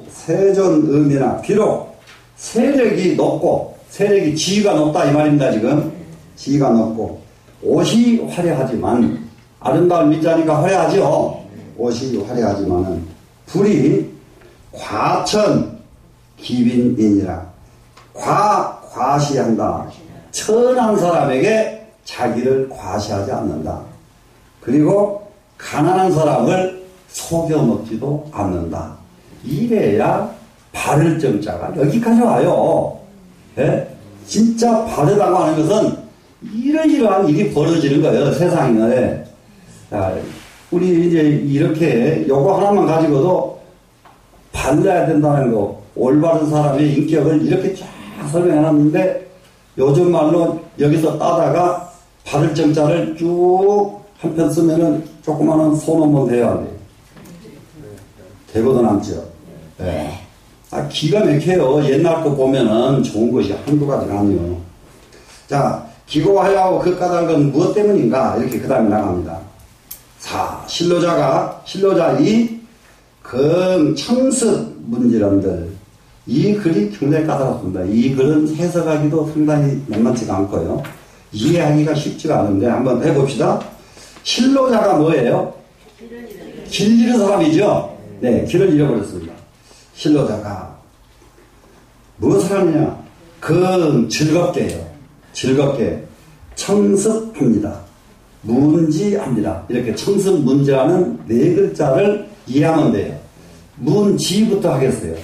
세존의미나 비록 세력이 높고, 세력이 지위가 높다 이 말입니다. 지금 지위가 높고 옷이 화려하지만, 아름다운 민자니까 화려하죠. 옷이 화려하지만은 불이 과천 기빈인이라 과시한다. 천한 사람에게 자기를 과시하지 않는다. 그리고 가난한 사람을 속여먹지도 않는다. 이래야 바를 정자가 여기까지 와요. 예? 진짜 바르다고 하는 것은 이러이러한 일이 벌어지는 거예요. 세상에. 자, 우리 이제 이렇게 요거 하나만 가지고도 발라야 된다는 거, 올바른 사람의 인격을 이렇게 쫙 설명해 놨는데, 요즘 말로 여기서 따다가 바를 정자를 쭉 한 편 쓰면은 조그마한 손 한번 대야 돼. 대고도 남죠. 네. 기가 막혀요. 옛날 거 보면은 좋은 것이 한두 가지가 아니에요. 자, 기고하여하고 그 까닭은 무엇 때문인가? 이렇게 그 다음에 나갑니다. 신로자이 청습 문지런들. 이 글이 굉장히 까다롭습니다. 이 글은 해석하기도 상당히 만만치가 않고요. 이해하기가 쉽지가 않은데 한번 해봅시다. 신로자가 뭐예요? 길 잃은 사람이죠? 네, 길을 잃어버렸습니다. 신로자가 무엇을 하느냐? 즐겁게요. 즐겁게 청습합니다. 문지합니다. 이렇게 청습 문지라는 네 글자를 이해하면 돼요. 문지부터 하겠어요.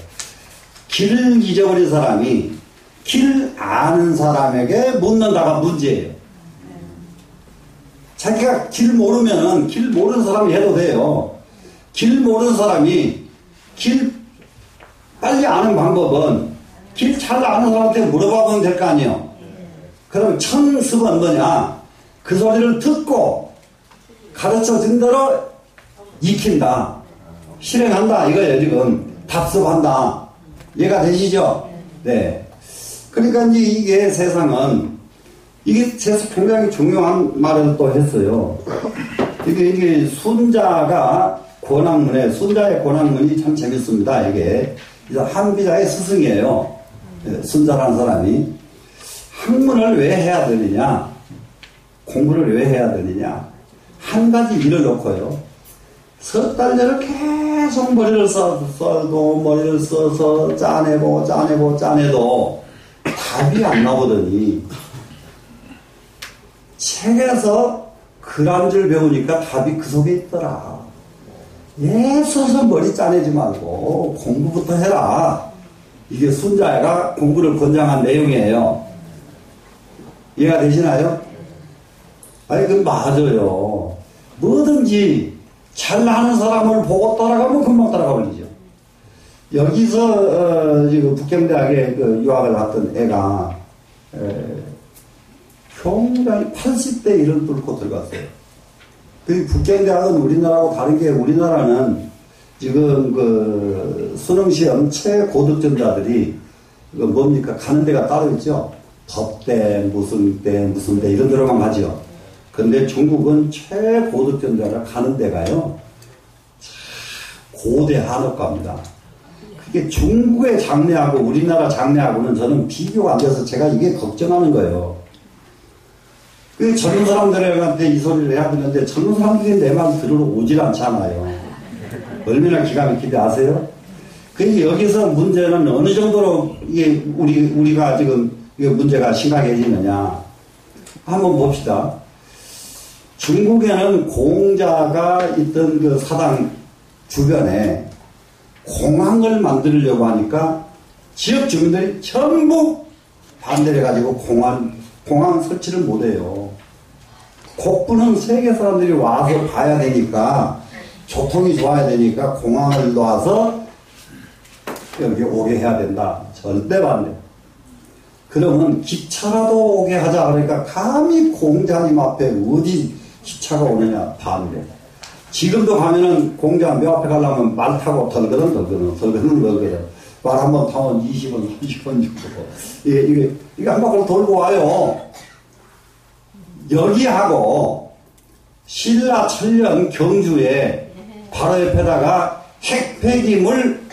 길을 잊어버린 사람이 길 아는 사람에게 묻는다가 문제예요. 자기가 길 모르면은 길 모르는 사람이 해도 돼요. 길 모르는 사람이 길 빨리 아는 방법은 길 잘 아는 사람한테 물어봐보면 될 거 아니에요. 그럼 천습은 뭐냐? 그 소리를 듣고 가르쳐 준 대로 익힌다. 실행한다. 이거예요, 지금. 답습한다. 이해가 되시죠? 네. 그러니까 이제 이게 세상은, 이게 굉장히 중요한 말을 또 했어요. 이게 순자가 권학문에, 순자의 권학문이 참 재밌습니다, 이게. 한비자의 스승이에요. 순자라는 사람이. 학문을 왜 해야 되느냐? 공부를 왜 해야 되느냐? 한 가지 일을 놓고요. 석 달째를 계속 머리를 써도 머리를 써서 짜내도 답이 안 나오더니 책에서 글 한 줄 배우니까 답이 그 속에 있더라. 써서 머리 짜내지 말고 공부부터 해라. 이게 순자가 공부를 권장한 내용이에요. 이해가 되시나요? 아니, 그 맞아요. 뭐든지 잘하는 사람을 보고 따라가면 금방 따라가 버리죠. 여기서 지금 북경대학에 유학을 갔던 애가 굉장히 80대 일을 뚫고 들어갔어요. 그 북경대학은 우리나라하고 다른 게, 우리나라는 지금 수능시험 최고득점자들이 뭡니까? 가는 데가 따로 있죠. 법대, 무슨 대 이런 데로만 가죠. 근데 중국은 최고득점자가 가는 데가요, 고대 한옥가입니다. 그게 중국의 장래하고 우리나라 장래하고는 저는 비교가 안 돼서 제가 이게 걱정하는 거예요. 그 젊은 사람들한테 이 소리를 해야 되는데 젊은 사람들이 내 말 들으러 오질 않잖아요. 얼마나 기가 막히지 아세요? 그 여기서 문제는 어느 정도로 이게 우리가 지금 이게 문제가 심각해지느냐 한번 봅시다. 중국에는 공자가 있던 그 사당 주변에 공항을 만들려고 하니까 지역 주민들이 전부 반대를 해가지고 공항 설치를 못해요. 곡부는 세계 사람들이 와서 봐야 되니까, 교통이 좋아야 되니까 공항을 놔서 여기 오게 해야 된다. 절대 반대. 그러면 기차라도 오게 하자. 그러니까 감히 공자님 앞에 어디 기차가 오느냐. 반대. 지금도 가면은 공자 묘 앞에 가려면 말 타고 덜거든. 말 한 번 타면 20원, 30원 주고. 이게 한 바퀴 돌고 와요. 여기하고 신라 천령 경주에 바로 옆에다가 핵폐기물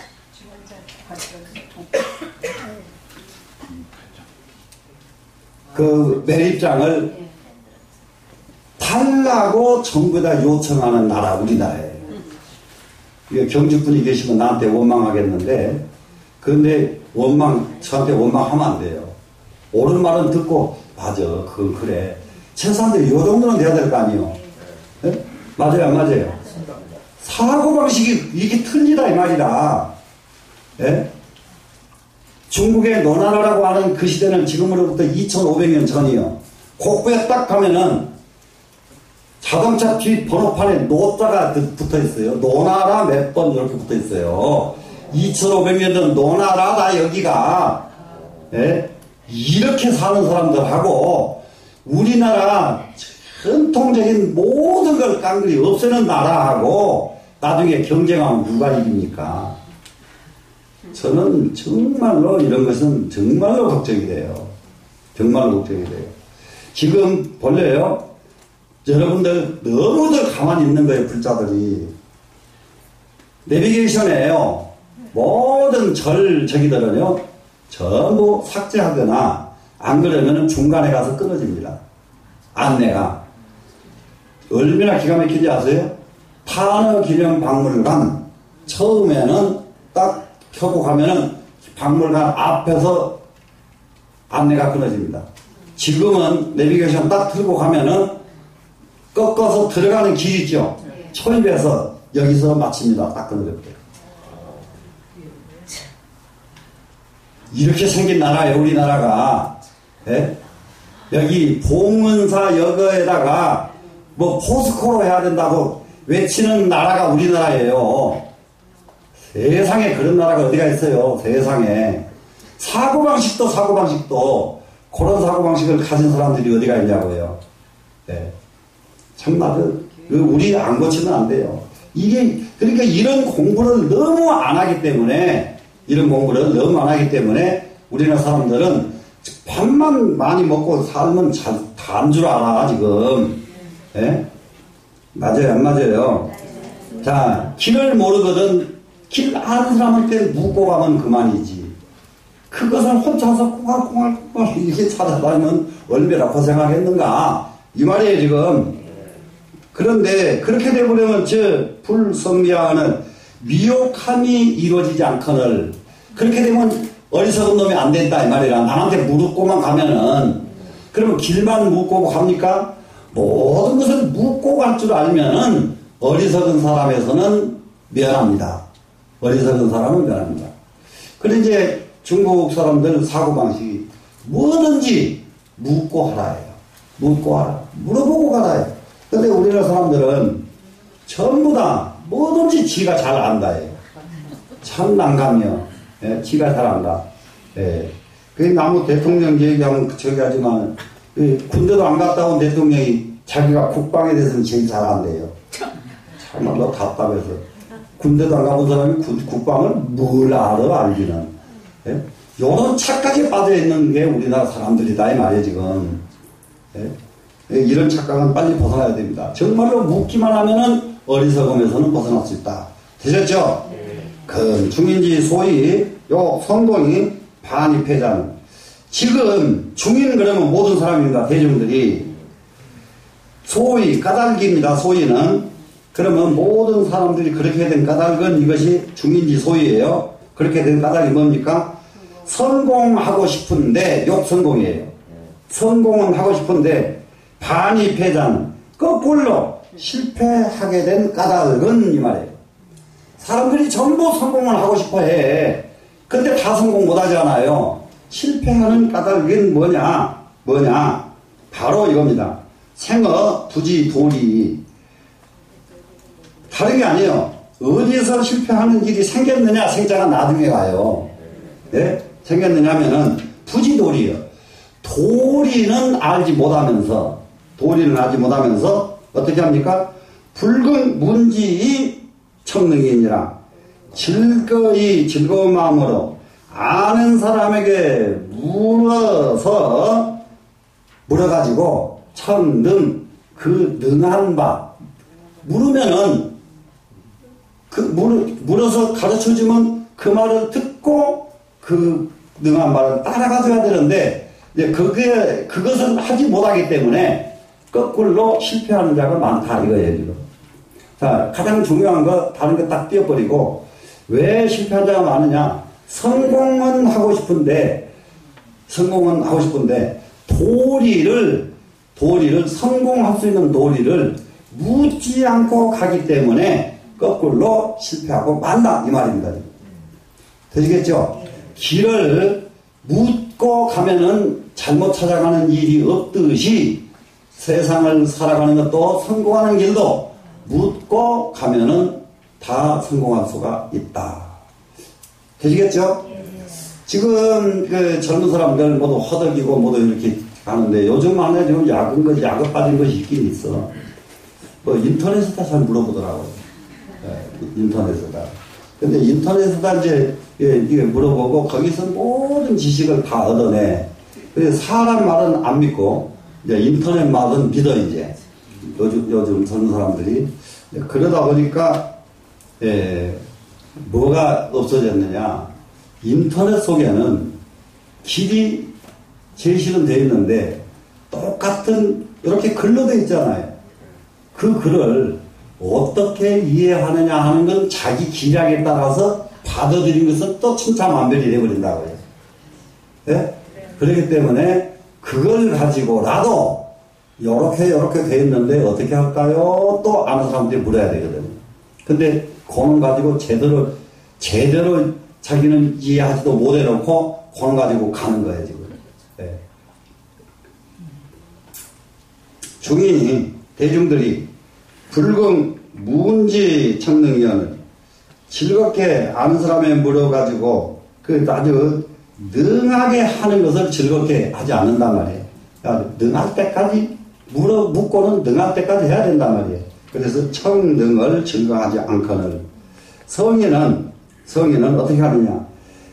그 매립장을 달라고 정부에다 요청하는 나라, 우리나라예요. 경주분이 계시면 나한테 원망하겠는데, 그런데 저한테 원망하면 안 돼요. 옳은 말은 듣고, 맞아, 그건 그래. 최소한도 요 정도는 돼야 될 거 아니에요. 네? 맞아요, 안 맞아요? 사고방식이 이게 틀리다, 이 말이다. 네? 중국의 노나라라고 하는 그 시대는 지금으로부터 2500년 전이요. 곡부에 딱 가면은 자동차 뒤 번호판에 노자가 붙어 있어요. 노나라 몇 번 이렇게 붙어 있어요. 2500년 전 노나라다, 여기가. 네? 이렇게 사는 사람들하고 우리나라 전통적인 모든 걸 깡그리 없애는 나라하고 나중에 경쟁하면 누가 이깁니까? 저는 정말로 이런 것은 정말로 걱정이 돼요. 정말로 걱정이 돼요. 지금 볼래요? 여러분들 너무들 가만히 있는 거예요, 불자들이. 내비게이션에요. 모든 저기들은요, 전부 삭제하거나 안 그러면 중간에 가서 끊어집니다. 안내가. 얼마나 기가 막힌지 아세요? 탄어기념박물관 처음에는 딱 켜고 가면은 박물관 앞에서 안내가 끊어집니다. 지금은 내비게이션 딱 틀고 가면은 꺾어서 들어가는 길 있죠. 초입에서 여기서 마칩니다. 딱 끊어졌대요. 이렇게 생긴 나라예요, 우리나라가. 예? 여기 봉은사 여거에다가 뭐 포스코로 해야 된다고 외치는 나라가 우리나라예요. 세상에 그런 나라가 어디가 있어요, 세상에. 사고방식도 그런 사고방식을 가진 사람들이 어디가 있냐고요. 예. 정말 우리 안 고치면 안 돼요. 그러니까 이런 공부를 너무 안 하기 때문에, 우리나라 사람들은 밥만 많이 먹고 살면 다인 줄 알아, 지금. 예? 맞아요, 안 맞아요? 자, 길을 모르거든. 길 아는 사람한테 묻고 가면 그만이지. 그것을 혼자서 꽁알꽁알 이렇게 찾아다니면 얼마나 고생하겠는가. 이 말이에요, 지금. 그런데 그렇게 되버리면 불성미하는 미혹함이 이루어지지 않거늘, 그렇게 되면 어리석은 놈이 안 된다 이 말이라. 남한테 묻고만 가면은, 그러면 길만 묻고 갑니까? 모든 것을 묻고 갈 줄 알면은 어리석은 사람에서는 면합니다. 어리석은 사람은 면합니다. 그런데 이제 중국 사람들 사고방식이 뭐든지 묻고 하라예요. 묻고 하라. 물어보고 가라예요. 근데 우리나라 사람들은 전부 다 뭐든지 지가 잘 안다예요. 참 난감해요. 예, 지가 잘 안다. 예. 그 나무 대통령 얘기하면 저기 하지만, 군대도 안 갔다 온 대통령이 자기가 국방에 대해서는 제일 잘 안대요. 참말로 답답해서. 군대도 안 가본 사람이 국방을 뭘 알아, 알기는. 예? 요런 착각에 빠져있는 게 우리나라 사람들이다, 이 말이에요, 지금. 예? 이런 착각은 빨리 벗어나야 됩니다. 정말로 묻기만 하면은 어리석음에서는 벗어날 수 있다. 되셨죠? 그 중인지 소위 요 성공이 반입회장. 지금 중인 그러면 모든 사람입니다. 대중들이. 소위 까닭입니다. 소위는. 그러면 모든 사람들이 그렇게 된 까닭은 이것이 중인지 소위예요. 그렇게 된 까닭이 뭡니까? 성공하고 싶은데 욕성공이에요. 성공은 하고 싶은데 반입회장 거꾸로 실패하게 된 까닭은 이 말이에요. 사람들이 전부 성공을 하고 싶어 해. 근데 다 성공 못 하잖아요. 실패하는 까닭은 뭐냐? 바로 이겁니다. 생어, 부지, 도리. 다른 게 아니에요. 어디에서 실패하는 일이 생겼느냐? 생자가 나중에 가요. 예? 생겼느냐면은 부지도리요. 도리는 알지 못하면서 어떻게 합니까? 붉은 문지의 청능이니라. 즐거운 마음으로 아는 사람에게 물어가지고 청능, 그 능한 바. 물으면은 물어서 가르쳐주면 그 말을 듣고 그 능한 말을 따라가줘야 되는데, 이제 그것은 하지 못하기 때문에 거꾸로 실패하는 자가 많다 이거예요, 지금. 자, 가장 중요한 거, 다른 거 딱 띄워버리고, 왜 실패한 자가 많으냐? 성공은 하고 싶은데, 도리를, 성공할 수 있는 도리를 묻지 않고 가기 때문에 거꾸로 실패하고 만다 이 말입니다. 되시겠죠? 길을 묻고 가면은 잘못 찾아가는 일이 없듯이 세상을 살아가는 것도 성공하는 길도 묻고 가면은 다 성공할 수가 있다. 되시겠죠? 지금 그 젊은 사람들 모두 허덕이고 모두 이렇게 하는데, 요즘 안에 지금 약을 빠진 것이 있긴 있어. 뭐 인터넷에다 잘 물어보더라고요. 인터넷에다. 근데 인터넷에다 이제 이게 물어보고 거기서 모든 지식을 다 얻어내. 그래서 사람 말은 안 믿고 이제 인터넷 말은 믿어 이제. 요즘 젊은 사람들이. 그러다 보니까 뭐가 없어졌느냐? 인터넷 속에는 길이 제시는 되어 있는데 똑같은 이렇게 글로 되어 있잖아요. 그 글을 어떻게 이해하느냐 하는 건 자기 기량에 따라서 받아들인 것은 또 천차만별이 되어버린다고요. 네? 그렇기 때문에 그걸 가지고라도 요렇게 돼 있는데 어떻게 할까요? 또 아는 사람들이 물어야 되거든요. 근데 그걸 가지고 제대로 자기는 이해하지도 못해놓고 권 가지고 가는 거예요, 지금. 예. 중인이, 대중들이 불금 문지 청능위원을 즐겁게 아는 사람에 물어가지고 그 아주 능하게 하는 것을 즐겁게 하지 않는단 말이에요. 능할 때까지 묻고는 능할 때까지 해야 된단 말이에요. 그래서 청능을 즐거워하지 않거늘. 성인은 어떻게 하느냐?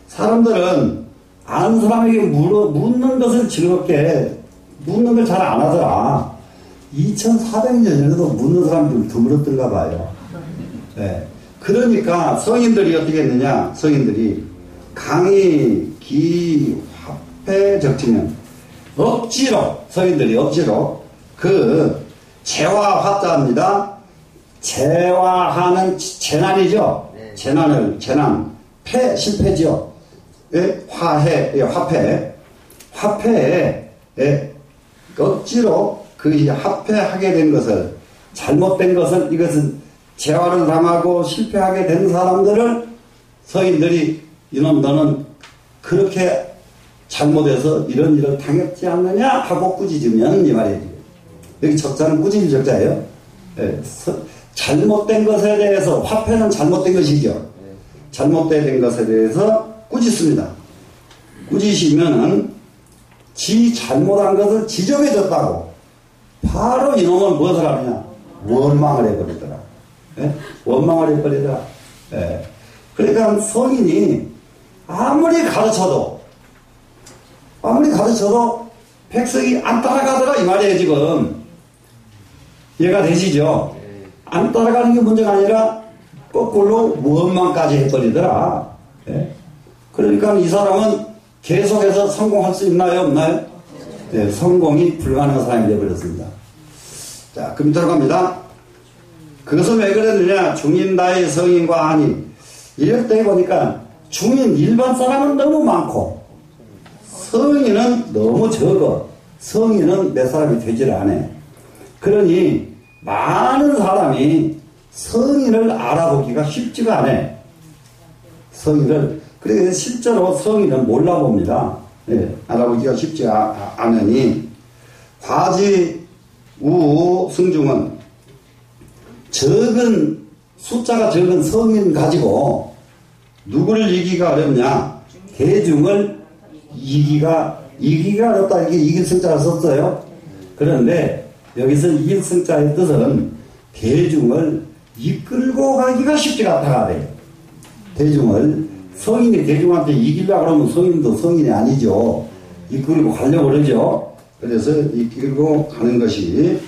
사람들은 아는 사람에게 묻는 것을 즐겁게 묻는 걸 잘 안 하더라. 2400년 전에도 묻는 사람들 드물었던가 봐요. 네. 그러니까 성인들이 어떻게 했느냐? 성인들이 강의, 기, 화폐 적치면 억지로, 성인들이 억지로 그 재화 화자입니다. 재화하는 재난이죠. 재난, 패, 실패죠. 예? 화폐에 억지로 그 화폐하게 된 것을, 잘못된 것을, 이것은 재화를 당하고 실패하게 된 사람들을 서인들이 이놈 너는 그렇게 잘못해서 이런 일을 당했지 않느냐 하고 꾸짖으면 이 말이에요. 여기 적자는 꾸짖을 적자예요. 예, 잘못된 것에 대해서, 화폐는 잘못된 것이죠. 잘못된 것에 대해서 꾸짖습니다. 꾸짖으면은 지 잘못한 것을 지적해줬다고 바로 이놈은 무엇을 하느냐? 원망을 해버리더라. 예? 원망을 해버리더라. 예. 그러니까 성인이 아무리 가르쳐도 백성이 안 따라가더라 이 말이에요. 지금 이해가 되시죠? 안 따라가는 게 문제가 아니라 거꾸로 원망까지 해버리더라. 예? 그러니까 이 사람은 계속해서 성공할 수 있나요? 없나요? 네, 성공이 불가능한 사람이 되어버렸습니다. 자, 그럼 들어갑니다. 그것은 왜 그랬느냐? 중인 나이 성인과 하니, 이럴 때 보니까 중인 일반 사람은 너무 많고 성인은 너무 적어. 성인은 몇 사람이 되질 않아. 그러니 많은 사람이 성인을 알아보기가 쉽지가 않아. 성인을. 그래서 실제로 성인은 몰라봅니다. 예, 알아보기가 쉽지 않으니 과지 우 승중은 숫자가 적은 성인 가지고 누구를 이기가 어렵냐? 대중을 이기가 어렵다. 이게 이길 승자를 썼어요. 그런데 여기서 이길 승자의 뜻은 대중을 이끌고 가기가 쉽지가 않다가 돼요. 성인이 대중한테 이기려고 그러면 성인도 성인이 아니죠. 이끌고 가려고 그러죠. 그래서 이끌고 가는 것이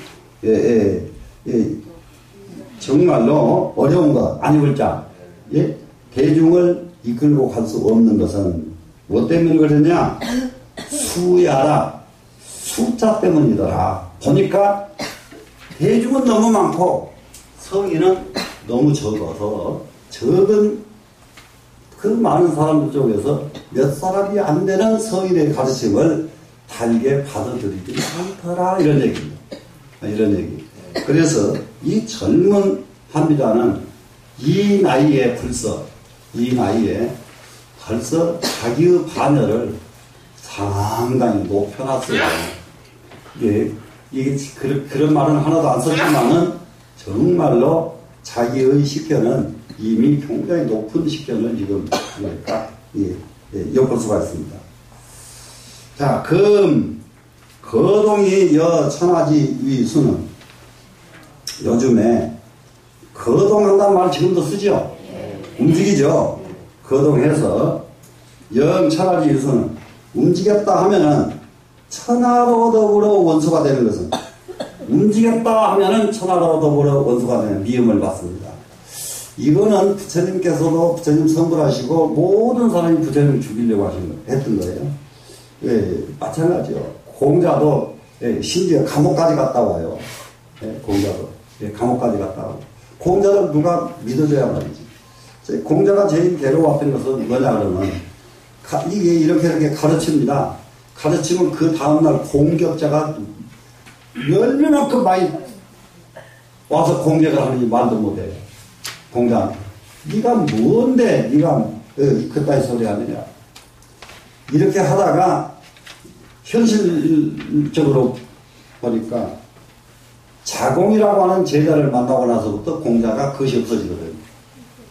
정말로 어려운 것 아니글자. 대중을 이끌고 갈 수 없는 것은 뭐 때문에 그러냐? 수야라. 숫자 때문이더라. 보니까 대중은 너무 많고 성인은 너무 적어서 적은 그 많은 사람들 중에서 몇 사람이 안 되는 성인의 가르침을 달게 받아들이지 않더라. 이런 얘기입니다. 이런 얘기. 그래서 이 젊은 한비자는 이 나이에 벌써 자기의 반열을 상당히 높여놨어요. 이게 그런 말은 하나도 안 썼지만은 정말로 자기의 식견은 이미 굉장히 높은 식견을 지금 엿볼 수가 있습니다. 자, 거동이 천하지 위수는 요즘에 거동한다는 말 지금도 쓰죠. 움직이죠. 거동해서 천하지 위수는 움직였다 하면은 천하로 더불어 원수가 되는 것은 움직였다 하면은 천하로 더불어 원수가 되는 미움을 받습니다. 이거는 부처님 성불하시고 모든 사람이 부처님을 죽이려고 했던 거예요. 예, 마찬가지요. 공자도 심지어 감옥까지 갔다 와요. 공자도 감옥까지 갔다 와요. 공자를 누가 믿어줘야 말이지. 공자가 제일 괴로웠던 것은 뭐냐 그러면 이게 이렇게 가르칩니다. 가르치면 그 다음날 공격자가 열매만큼 많이 와서 공격을 하는지 말도 못해요. 공자, 네가 뭔데? 네가 그따위 소리 하느냐. 이렇게 하다가 현실적으로 보니까 자공이라고 하는 제자를 만나고 나서부터 공자가 그것이 없어지거든요.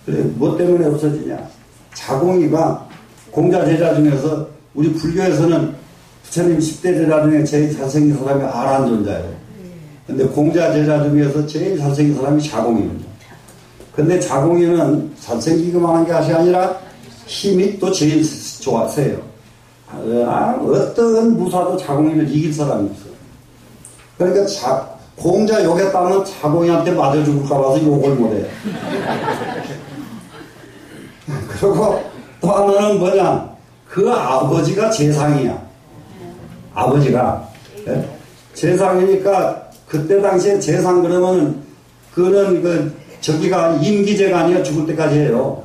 그래, 뭐 때문에 없어지냐. 자공이가 공자 제자 중에서 우리 불교에서는 부처님 10대 제자 중에 제일 잘생긴 사람이 아란존자예요. 근데 공자 제자 중에서 제일 잘생긴 사람이 자공입니다. 근데 자공이는 잘생기기만 한 게 아니라 힘이 또 제일 세요. 어떤 무사도 자공이를 이길 사람이 없어요. 그러니까 공자 욕했다면 자공이한테 맞아 죽을까 봐서 욕을 못해요. 그리고 또 하나는 뭐냐, 그 아버지가 재상이야. 아버지가 재상이니까 그때 당시에 재상 그러면은 그는 저기가 임기제가 아니라 죽을 때까지 해요.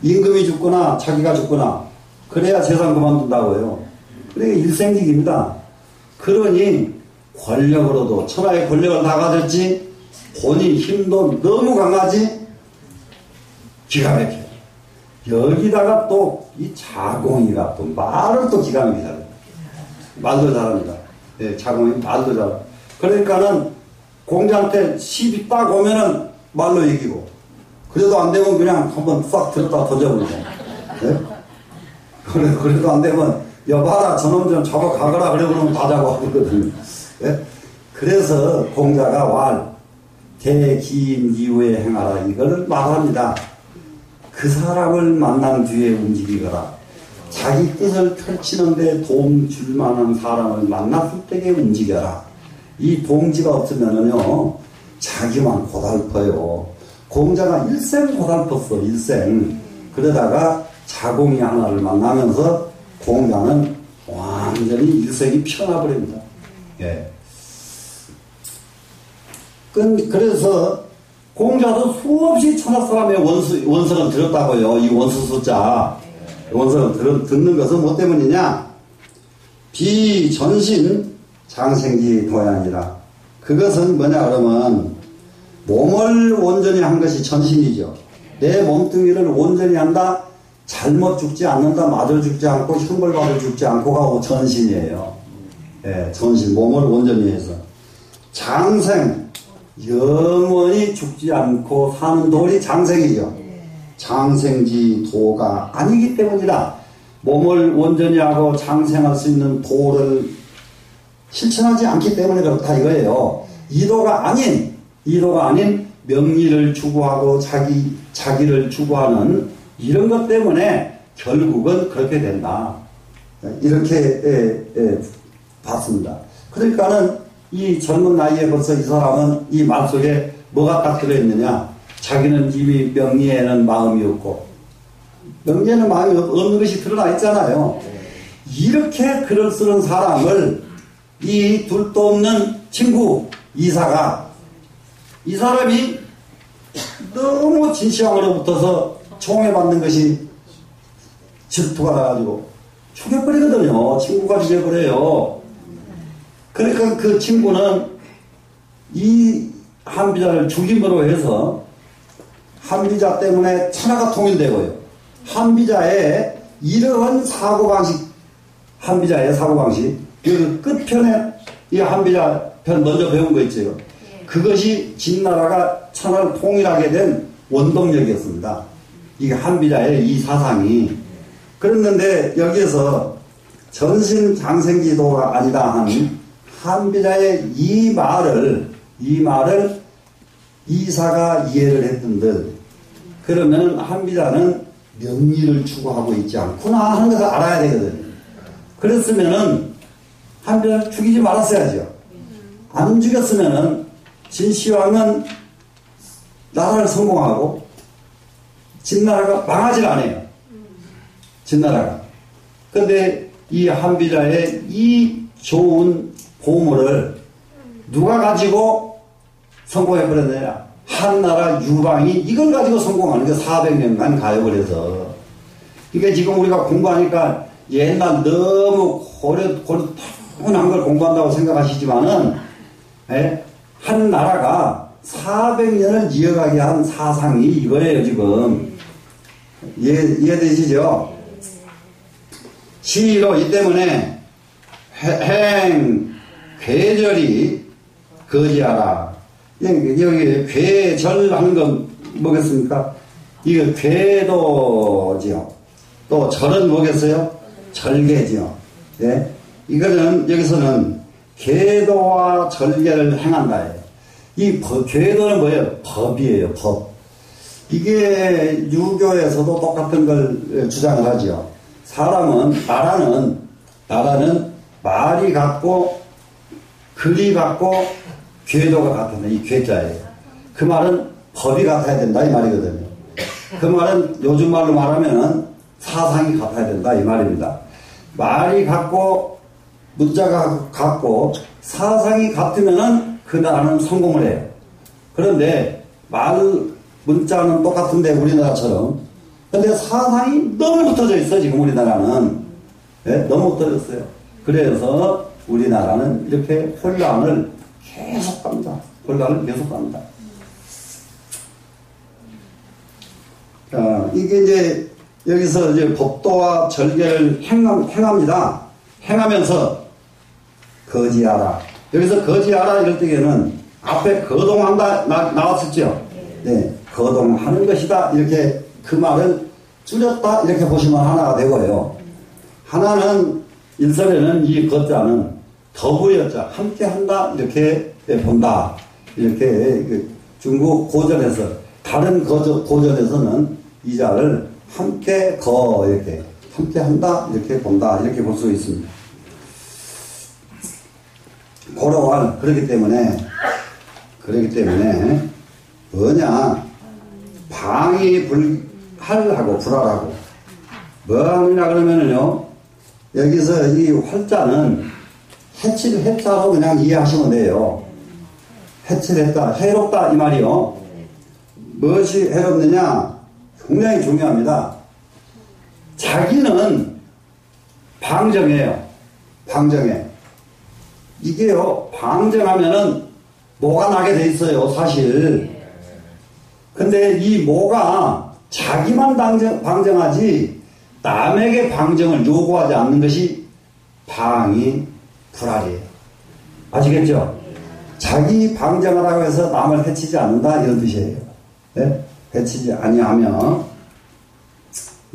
임금이 죽거나 자기가 죽거나 그래야 재상 그만둔다고요. 그러니까 일생직입니다. 그러니 권력으로도 천하의 권력을 다 가졌지 본인 힘도 너무 강하지 기가 막혀요. 여기다가 또 이 자공이가 또 말을 또 기가 막히게 잘해요. 말도 잘합니다. 자공이 말도 잘합니다. 그러니까는 공자한테 시비 딱 오면은 말로 이기고 그래도 안 되면 그냥 한번 싹 들었다 던져버리고 그래도 안 되면 여봐라 저놈 좀 잡아가거라 그래 그러면 다 잡아가거든요. 그래서 공자가 왈 대기임 이후에 행하라 이거를 말합니다. 그 사람을 만난 뒤에 움직이거라. 자기 뜻을 펼치는데 도움 줄 만한 사람을 만났을 때에 움직여라. 이 동지가 없으면은요 자기만 고달퍼요. 공자가 일생 고달펐어. 일생. 그러다가 자공이 하나를 만나면서 공자는 완전히 일생이 편해버립니다. 그래서 공자도 수없이 천하 사람의 원성을 들었다고요. 이 원수 숫자 원성을 듣는 것은 뭐 때문이냐. 비전신 장생기 도양이라. 그것은 뭐냐 그러면 몸을 온전히 한 것이 전신이죠. 내 몸뚱이를 온전히 한다. 잘못 죽지 않는다. 맞아 죽지 않고 형벌받아 죽지 않고가 전신이에요. 전신 몸을 온전히 해서 장생 영원히 죽지 않고 사는 돌이 장생이죠. 장생지 도가 아니기 때문이다. 몸을 온전히 하고 장생할 수 있는 도를 실천하지 않기 때문에 그렇다 이거예요. 이도가 아닌 명리를 추구하고 자기를 추구하는 이런 것 때문에 결국은 그렇게 된다. 이렇게 봤습니다. 그러니까는 이 젊은 나이에 벌써 이 사람은 이 말 속에 뭐가 딱 들어있느냐. 자기는 이미 명리에는 마음이 없고 명리에는 마음이 없는 것이 드러나 있잖아요. 이렇게 글을 쓰는 사람을 이 둘도 없는 친구 이사가 이 사람이 너무 진시황으로 붙어서 총애받는 것이 질투가 나가지고 죽여버리거든요. 친구가 죽여버려요. 그러니까 그 친구는 이 한비자를 죽임으로 해서 한비자 때문에 천하가 통일되고요. 한비자의 이러한 사고방식, 한비자의 사고방식, 그 끝편에 이 한비자 편 먼저 배운 거 있죠. 그것이 진나라가 천하를 통일하게 된 원동력이었습니다. 이게 한비자의 이 사상이. 그랬는데 여기에서 전신 장생지도가 아니다 한 한비자의 이 말을 이사가 이해를 했던들 그러면 한비자는 명리를 추구하고 있지 않구나 하는 것을 알아야 되거든요. 그랬으면은 한비자를 죽이지 말았어야죠. 안 죽였으면은 진시황은 나라를 성공하고 진나라가 망하질 않아요. 진나라가. 그런데 이 한비자의 이 좋은 보물을 누가 가지고 성공해버렸느냐. 한나라 유방이 이걸 가지고 성공하는 게 400년간 가역을 해서. 그러니까 지금 우리가 공부하니까 옛날 너무 고려타분한 걸 공부한다고 생각하시지만은, 한 나라가 400년을 이어가게 한 사상이 이거예요, 지금. 이해되시죠? 시로 이 때문에 행, 괴절이 거지하라. 여기 괴절 하는 건 뭐겠습니까? 이거 괴도지요. 또 절은 뭐겠어요? 절개지요. 예? 이거는 여기서는 계도와 절개를 행한다. 이 계도는 뭐예요? 법이에요. 법. 이게 유교에서도 똑같은 걸 주장을 하죠. 사람은 나라는 말이 같고 글이 같고 궤도가 같은데 이 궤자예요. 그 말은 법이 같아야 된다 이 말이거든요. 그 말은 요즘 말로 말하면은 사상이 같아야 된다 이 말입니다. 말이 같고 문자가 같고 사상이 같으면은 그 나라는 성공을 해요. 그런데 문자는 똑같은데 우리나라처럼 근데 사상이 너무 붙어져 있어 지금 우리나라는. 네? 너무 붙어졌어요. 그래서 우리나라는 이렇게 혼란을 계속 갑니다. 혼란을 계속 갑니다. 이게 이제 여기서 이제 법도와 절개를 행합니다. 행하면서 거지하라. 여기서 거지하라 이럴 때에는 앞에 거동한다 나왔었죠. 네, 거동하는 것이다. 이렇게 그 말을 줄였다. 이렇게 보시면 하나가 되고요. 하나는 일설에는 이 거자는 더부여자 함께 한다. 이렇게 본다. 이렇게 중국 고전에서 다른 고전에서는 이 자를 함께 이렇게 함께 한다. 이렇게 본다. 이렇게 볼 수 있습니다. 고로할 그렇기 때문에 뭐냐 방이 할하고 불할하고 뭐하느냐 그러면은요 여기서 이 활자는 해칠 해자로 그냥 이해하시면 돼요. 해칠했다 해롭다 이 말이요. 무엇이 해롭느냐 굉장히 중요합니다. 자기는 방정해요. 방정해. 이게요 방정하면은 뭐가 나게 돼 있어요 사실. 근데 이 뭐가 자기만 방정하지 남에게 방정을 요구하지 않는 것이 방이 불알이에요. 아시겠죠? 자기 방정하라고 해서 남을 해치지 않는다 이런 뜻이에요. 네? 해치지 아니하면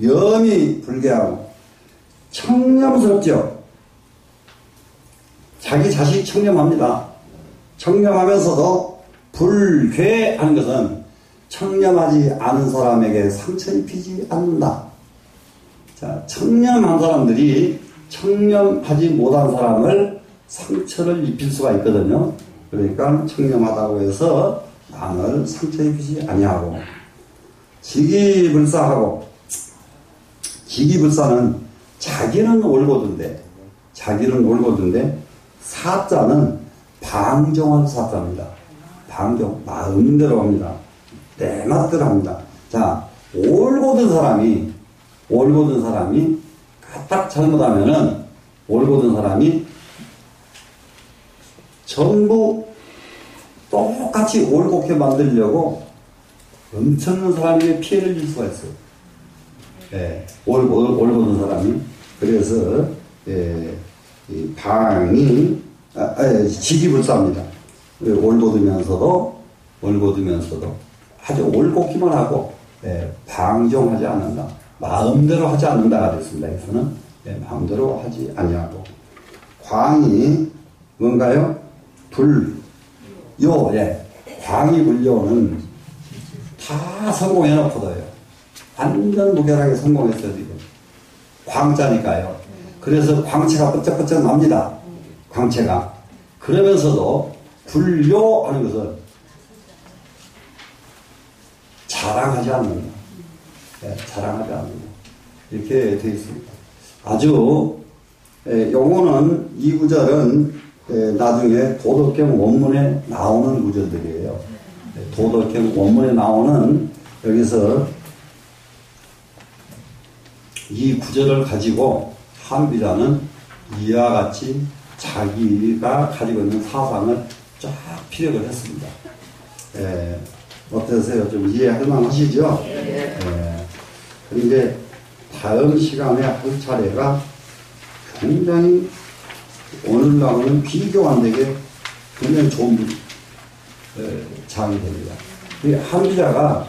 염이 불개하고 청렴스럽죠. 자기 자신이 청렴합니다. 청렴하면서도 불괴하는 것은 청렴하지 않은 사람에게 상처 입히지 않는다. 자, 청렴한 사람들이 청렴하지 못한 사람을 상처를 입힐 수가 있거든요. 그러니까 청렴하다고 해서 남을 상처 입히지 아니하고 지기불사하고 지기불사는 자기는 옳거든데 사자는 방종한 사자입니다. 방종 마음대로 합니다. 내 맛대로 합니다. 자, 옳거든 사람이 까딱 잘못하면은 옳거든 사람이 전부 똑같이 옳게 만들려고 엄청난 사람에게 피해를 줄 수가 있어요. 예, 옳거든 사람이. 그래서 이 방이 지기불사입니다. 옳거두면서도 아주 옳고기만 하고 방종하지 않는다. 마음대로 하지 않는다가 됐습니다. 여기서는 마음대로 하지 아니하고 광이 뭔가요? 광이 불요는 다 성공해놓고도요. 완전 무결하게 성공했어요 지금. 광자니까요. 그래서 광채가 번쩍번쩍 납니다. 광채가. 그러면서도 불요하는 것은 자랑하지 않는다. 자랑하지 않는다. 이렇게 되어 있습니다. 아주 요거는 이 구절은 나중에 도덕경 원문에 나오는 구절들이에요. 도덕경 원문에 나오는 여기서 이 구절을 가지고 한비자는 이와 같이 자기가 가지고 있는 사상을 쫙 피력을 했습니다. 어떠세요? 좀 이해할 만하시죠? 그런데 다음 시간에 할 차례가 굉장히 오늘하고는 비교 안 되게 굉장히 좋은 장이 됩니다. 한 기자가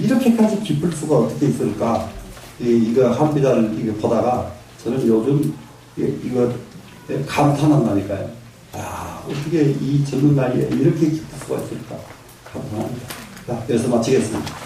이렇게까지 기쁠 수가 어떻게 있을까? 이거 한 기자를 이거 보다가 저는 요즘 이거 감탄한다니까요. 어떻게 이 젊은 나이에 이렇게 기쁠 수가 있을까? 감탄합니다. 자, 여기서 마치겠습니다.